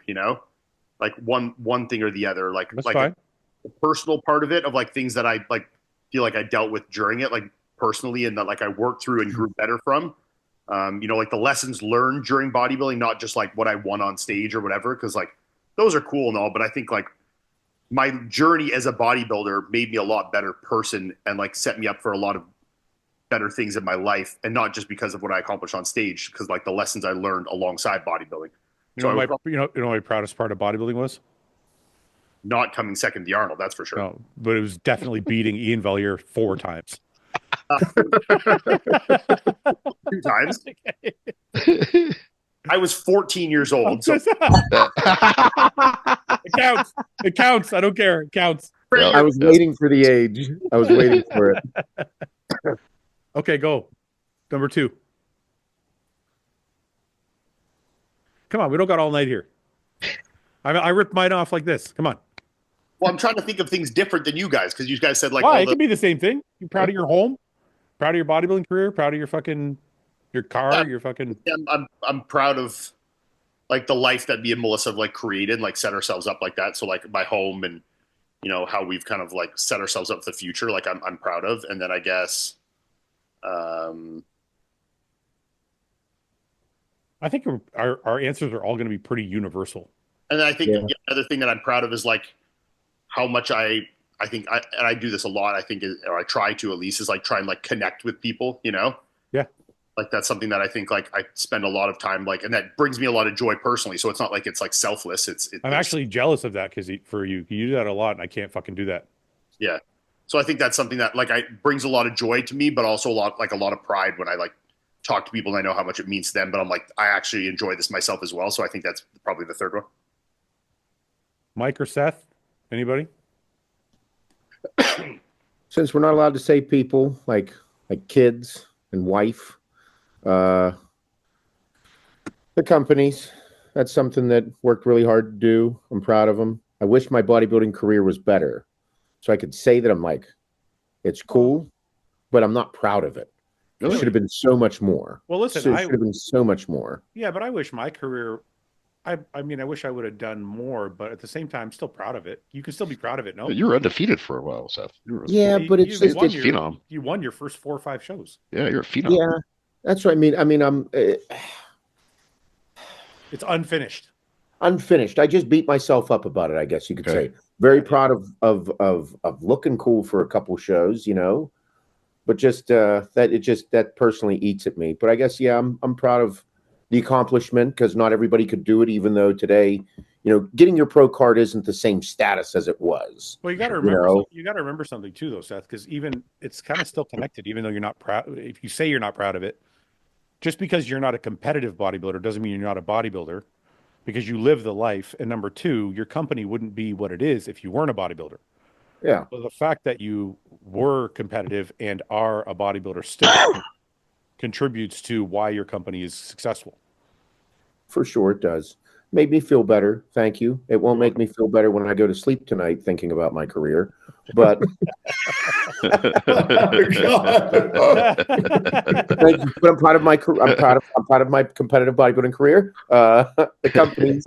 like one thing or the other, like the personal part of it of like things that I like feel like I dealt with during it, like personally, and that like I worked through and grew better from. Like the lessons learned during bodybuilding, not just like what I won on stage or whatever, because like those are cool and all, but I think like my journey as a bodybuilder made me a lot better person and like set me up for a lot of better things in my life, and not just because of what I accomplished on stage, because like the lessons I learned alongside bodybuilding. My proudest part of bodybuilding was not coming second to the Arnold, that's for sure. No, but it was definitely beating Iain Valliere 4 times. 2 times. I was 14 years old. So It counts. I don't care. It counts. I was waiting for the age. I was waiting for it. Okay, go. Number 2. Come on, we don't got all night here. I ripped mine off like this. Come on. Well, I'm trying to think of things different than you guys because you guys said like Why? all It the could be the same thing. You're proud of your home, proud of your bodybuilding career, proud of your car, Yeah. your fucking. I'm proud of like the life that me and Melissa have like created, like set ourselves up like that. So like my home and how we've kind of like set ourselves up for the future. Like I'm proud of, and then I guess, I think our answers are all going to be pretty universal. and then I think the other thing that I'm proud of is like how much I think and I do this a lot. I think, or I try to at least, is like try and like connect with people. Yeah. Like that's something that I think like I spend a lot of time like, and that brings me a lot of joy personally. So it's not like it's like selfless. I'm actually jealous of that because for you do that a lot, and I can't fucking do that. Yeah. So I think that's something that like brings a lot of joy to me, but also a lot of pride when I like talk to people and I know how much it means to them. But I'm like, I actually enjoy this myself as well. So I think that's probably the third one. Mike or Seth? Anybody? Since we're not allowed to say people like kids and wife, the companies, that's something that worked really hard to do. I'm proud of them. I wish my bodybuilding career was better so I could say that I'm like, it's cool, but I'm not proud of it. It should have been so much more. Well, listen, it should have been so much more. Yeah, but I wish my career, I mean, I wish I would have done more, but at the same time, I'm still proud of it. You can still be proud of it, no? You were undefeated for a while, Seth. Yeah, but it's just phenom. You won your first 4 or 5 shows. Yeah, you're a phenom. Yeah, that's what I mean. I'm it's unfinished. Unfinished. I just beat myself up about it, I guess you could say. Very proud of looking cool for a couple shows, but just that personally eats at me. But I guess I'm proud of the accomplishment because not everybody could do it, even though today, getting your pro card isn't the same status as it was. Well, you got to remember you got to remember something too, though, Seth, because even it's kind of still connected, even though you're not proud. If you say you're not proud of it, just because you're not a competitive bodybuilder doesn't mean you're not a bodybuilder, because you live the life. And number 2, your company wouldn't be what it is if you weren't a bodybuilder. Yeah. So the fact that you were competitive and are a bodybuilder still contributes to why your company is successful. For sure it does. Made me feel better. Thank you. It won't make me feel better when I go to sleep tonight thinking about my career. But thank you. But I'm proud of my career. I'm proud of my competitive bodybuilding career. The company.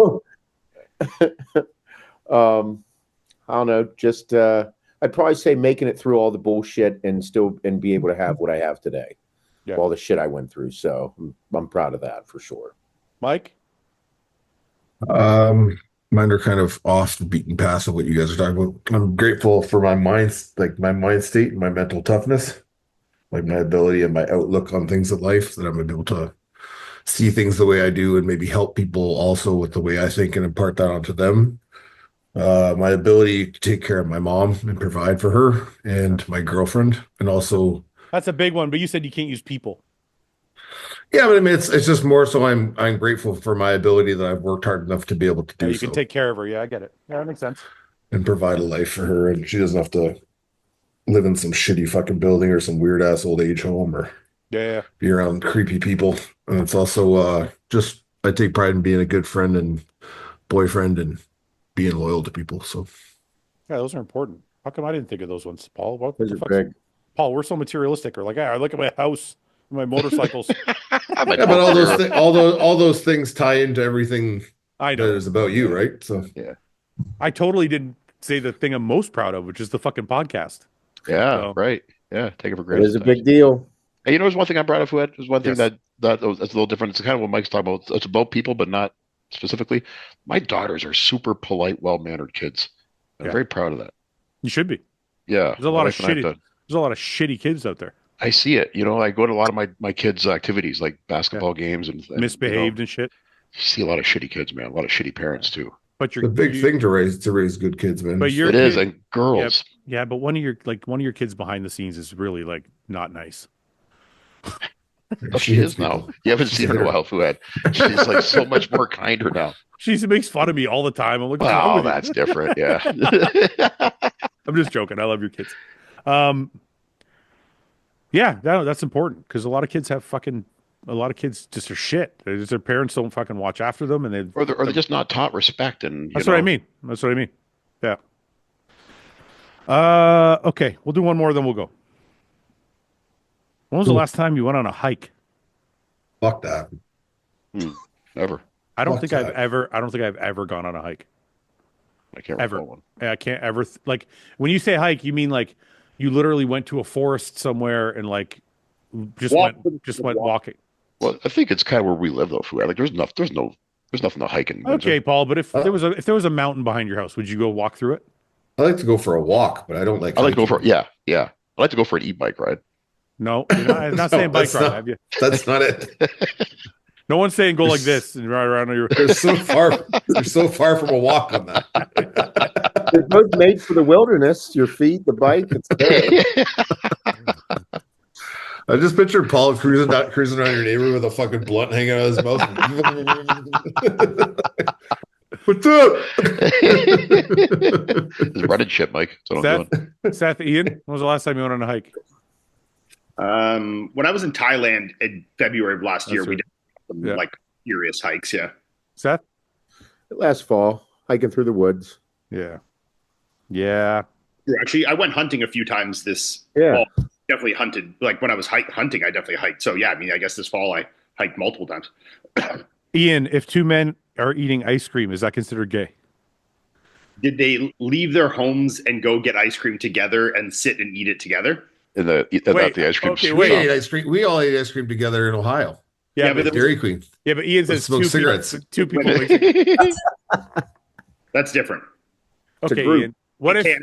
I don't know. Just I'd probably say making it through all the bullshit and be able to have what I have today. Yeah. All the shit I went through. So I'm proud of that for sure. Mike? Mine are kind of off the beaten path of what you guys are talking about. I'm grateful for my mind state and my mental toughness, like my ability and my outlook on things in life, that I'm able to see things the way I do and maybe help people also with the way I think and impart that onto them. My ability to take care of my mom and provide for her and my girlfriend, and also that's a big one, but you said you can't use people. Yeah, but I mean, it's just more so I'm grateful for my ability that I've worked hard enough to be able to do. You can take care of her. Yeah, I get it. Yeah, that makes sense. And provide a life for her, and she doesn't have to live in some shitty fucking building or some weird ass old age home or be around creepy people. And it's also just I take pride in being a good friend and boyfriend and being loyal to people. So yeah, those are important. How come I didn't think of those ones, Paul? What the fuck? Paul, we're so materialistic. Or like, I look at my house, my motorcycles. But all those things tie into everything I know that is about you, right? So yeah, I totally didn't say the thing I'm most proud of, which is the fucking podcast. Yeah, right. Yeah, take it for granted. It is a big deal. And there's one thing I'm proud of, Fouad. There's one thing that's a little different. It's kind of what Mike's talking about. It's about people, but not specifically. My daughters are super polite, well-mannered kids. I'm very proud of that. You should be. Yeah. There's a lot of shitty kids out there. I see it. I go to a lot of my kids' activities, like basketball games and misbehaved and shit. You see a lot of shitty kids, man. A lot of shitty parents too. But the big thing to raise good kids, man. But it is, and girls. Yeah, but one of your kids behind the scenes is really like not nice. She is now. You haven't seen her in a while, Fouad. She's like so much more kinder now. She makes fun of me all the time. I'm like, oh, that's different. Yeah. I'm just joking. I love your kids. Yeah, that's important because a lot of kids just are shit. Their parents don't fucking watch after them, and they're just not taught respect. And that's what I mean. That's what I mean. Yeah. Okay, we'll do one more, then we'll go. When was the last time you went on a hike? Fuck that. Never. I don't Fuck think I've that. ever gone on a hike. I can't Ever. recall one. I can't ever like when you say hike, you mean like you literally went to a forest somewhere and like just went walking. Well, I think it's kind of where we live though. Fouad. Like there's nothing to hike in Windsor. Okay, Paul, but if there was a mountain behind your house, would you go walk through it? I like to go for a walk, but I don't like. I like to go hiking. for I like to go for an e-bike ride. No, I'm not saying bike ride. Have you? That's not it. No one's saying go like this and ride around your. They're so far. They're so far from a walk on that. They're both made for the wilderness. Your feet, the bike, it's there. I just picture Paul cruising around your neighborhood with a fucking blunt hanging out of his mouth. What's up? It's running shit, Mike. That's what I'm doing. Seth, Ian, when was the last time you went on a hike? When I was in Thailand in February of last year, That's we right. did some, like serious hikes. Yeah. Seth? Last fall, hiking through the woods. Yeah. Yeah. Actually, I went hunting a few times this Yeah. fall. Definitely hunted. Like when I was hunting, I definitely hiked. So yeah, I mean, I guess this fall I hiked multiple times. Ian, if two men are eating ice cream, is that considered gay? Did they leave their homes and go get ice cream together and sit and eat it together? At the ice cream okay, shop. wait. We ate ice cream. We all ate ice cream together in Ohio. Yeah, but but Dairy Queen. Ian says smoke two cigarettes. people. That's different. Okay, group. Ian. What if? Okay,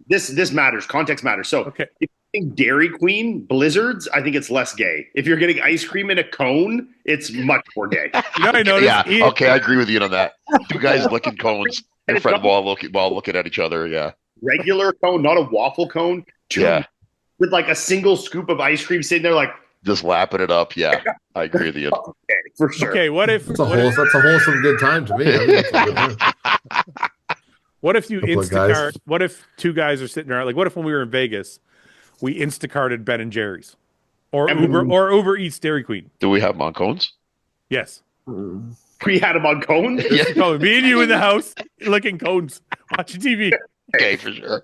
this matters. Context matters. So Okay. if you think Dairy Queen Blizzards, I think it's less gay. If you're getting ice cream in a cone, it's much more gay. You know, I noticed. Yeah. Ian, Okay, I agree with you on that. Two guys licking cones in front while looking at each other. Yeah. Regular cone, not a waffle cone. Yeah. With like a single scoop of ice cream sitting there, like Just lapping it up. Yeah. I agree with you. okay, for sure. Okay, what if? That's a wholesome good time to me. I mean, that's a good time. What if you Couple of Instacart? guys. What if two guys are sitting around? Like, what if when we were in Vegas, we Instacarted Ben and Jerry's, or Uber Eats Dairy Queen? Do we have them on cones? Yes. We had them on cone. Yeah. Oh, me and you in the house licking cones, watching TV. Okay, for sure.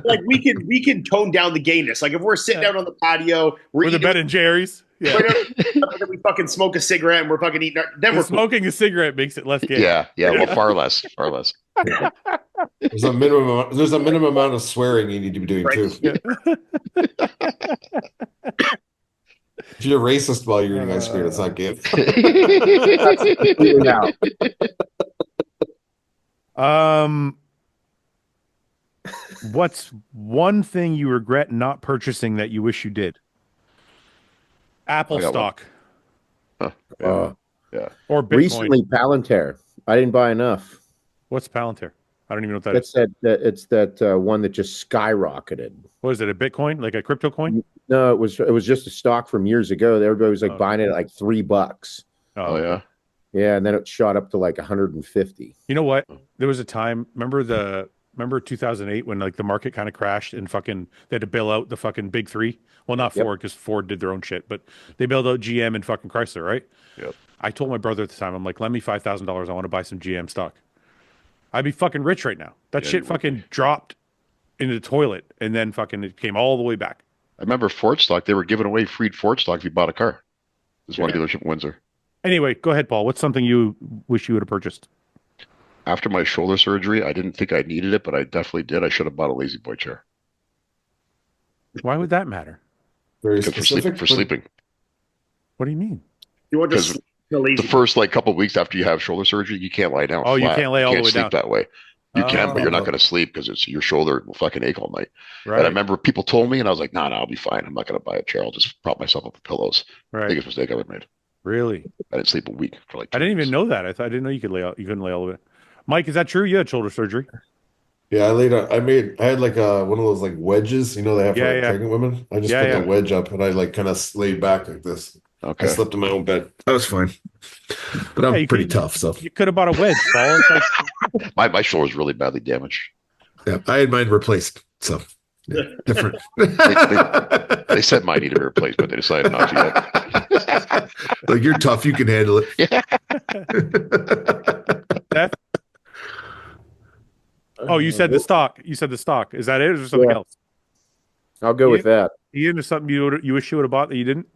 Like we can tone down the gayness. Like if we're sitting out on the patio, we're With a eating, Ben and Jerry's. Yeah. then we fucking smoke a cigarette and we're fucking eating. Then we're Smoking a cigarette makes it less gay. Yeah. Well, far less. There's a minimum amount of swearing you need to be doing too. If you're racist while you're eating ice cream, it's not good. What's one thing you regret not purchasing that you wish you did? Apple I got stock. Yeah. Or Bitcoin. Recently, Palantir. I didn't buy enough. What's Palantir? I don't even know what that is. It's that one that just skyrocketed. What is it? A Bitcoin? Like a crypto coin? No, it was just a stock from years ago. Everybody was like buying it at like $3. Oh yeah. Yeah, and then it shot up to like 150. You know what? There was a time. Remember 2008 when like the market kind of crashed and fucking they had to bail out the fucking big three. Well, not Ford because Ford did their own shit, but they bailed out GM and fucking Chrysler, right? Yep. I told my brother at the time, I'm like, lend me $5,000. I want to buy some GM stock. I'd be fucking rich right now. That shit fucking dropped into the toilet and then fucking it came all the way back. I remember Ford stock. They were giving away free Ford stock if you bought a car. There's one dealership in Windsor. Anyway, go ahead, Paul. What's something you wish you would have purchased? After my shoulder surgery, I didn't think I needed it, but I definitely did. I should have bought a lazy boy chair. Why would that matter? Very Because specific. for sleeping. What do you mean? You want Because to the first like couple of weeks after you have shoulder surgery, you can't lie down. Oh, you flat. can't lay all the way sleep down. that way. You can, but you're not Oh. going to sleep because it's your shoulder will fucking ache all night. Right. And I remember people told me, and I was like, "No, I'll be fine. I'm not going to buy a chair. I'll just prop myself up with pillows." Right. Biggest mistake I ever made. Really? I didn't sleep a week for like. 2 I didn't weeks. even know that. I didn't know you could lay out. You couldn't lay all the way. Mike, is that true? You had shoulder surgery. Yeah, I had like one of those like wedges, they have for like pregnant women. I just put the wedge up and I like kind of laid back like this. Okay. I slept in my own bed. That was fine. But I'm pretty tough, so You could have bought a wedge, Paul. It's like, My shoulder is really badly damaged. yeah, I had mine replaced. So Different. They said might need a replacement. They decided not to yet. Like, you're tough. You can handle it. Seth? Oh, you said the stock. You said the stock. Is that it, or is there something else? I'll go with that. Iain, there's something you wish you would have bought that you didn't?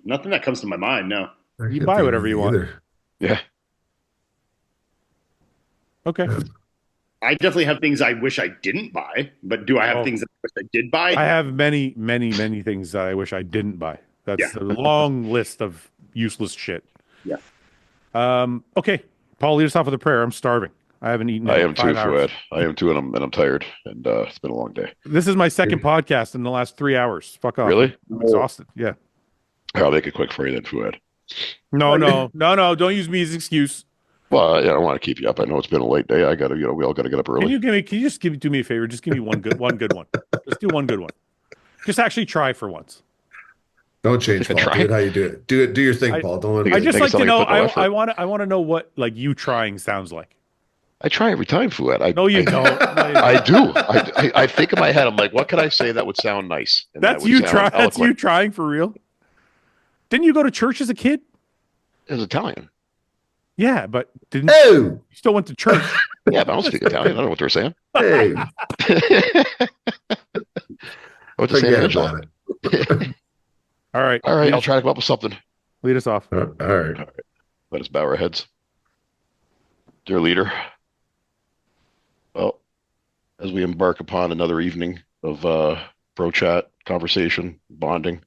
Nothing that comes to my mind. No. You buy whatever you want. Yeah. Okay. I definitely have things I wish I didn't buy, but do I have things that I wish I did buy? I have many, many, many things that I wish I didn't buy. That's a long list of useless shit. Yeah. Okay. Paul, lead us off with a prayer. I'm starving. I haven't eaten. I am too, 5 hours. Fouad. I am too, and I'm tired, and it's been a long day. This is my second podcast in the last 3 hours. Fuck off. Really? I'm exhausted. Yeah. I'll make it quick for you then, Fouad. No. Don't use me as an excuse. Well, I don't want to keep you up. I know it's been a late day. I got to, we all got to get up early. Can you just do me a favor? Just give me one good one. Just do one good one. Just actually try for once. Don't change, Paul. Do it how you do it. Do your thing, Paul. Don't let me. I just like to know. Effort. I want to know what like you trying sounds like. I try every time, Fouad. No, you don't. I do. I think in my head, I'm like, what could I say that would sound nice? And that's you trying. That's you trying for real. Didn't you go to church as a kid? As Italian. Yeah, but didn't you still went to church? Yeah, but I don't speak Italian. I don't know what they're saying. Hey. What's the Forget about it? All right. I'll try to come up with something. Lead us off. All right. Let us bow our heads. Dear leader, well, as we embark upon another evening of bro chat, conversation, bonding,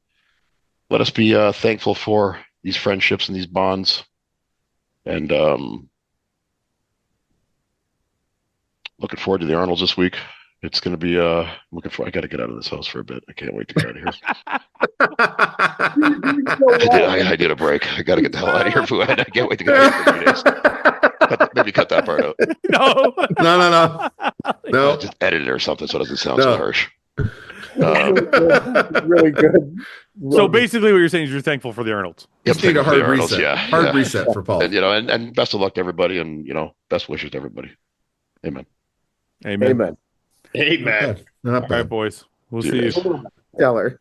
let us be thankful for these friendships and these bonds. And looking forward to the Arnolds this week. It's going to be I got to get out of this house for a bit. I can't wait to get out of here. I did a break. I got to get the hell out of here, Fouad. I can't wait to get out of here for 3 days. Maybe cut that part out. No. Just edit it or something so it doesn't sound so harsh. Really good. So basically, what you're saying is you're thankful for the Arnolds. Just need a hard reset. Yeah, hard reset for Paul. And and best of luck to everybody, and best wishes to everybody. Amen. Amen. Not All right, boys. We'll see you. Stellar.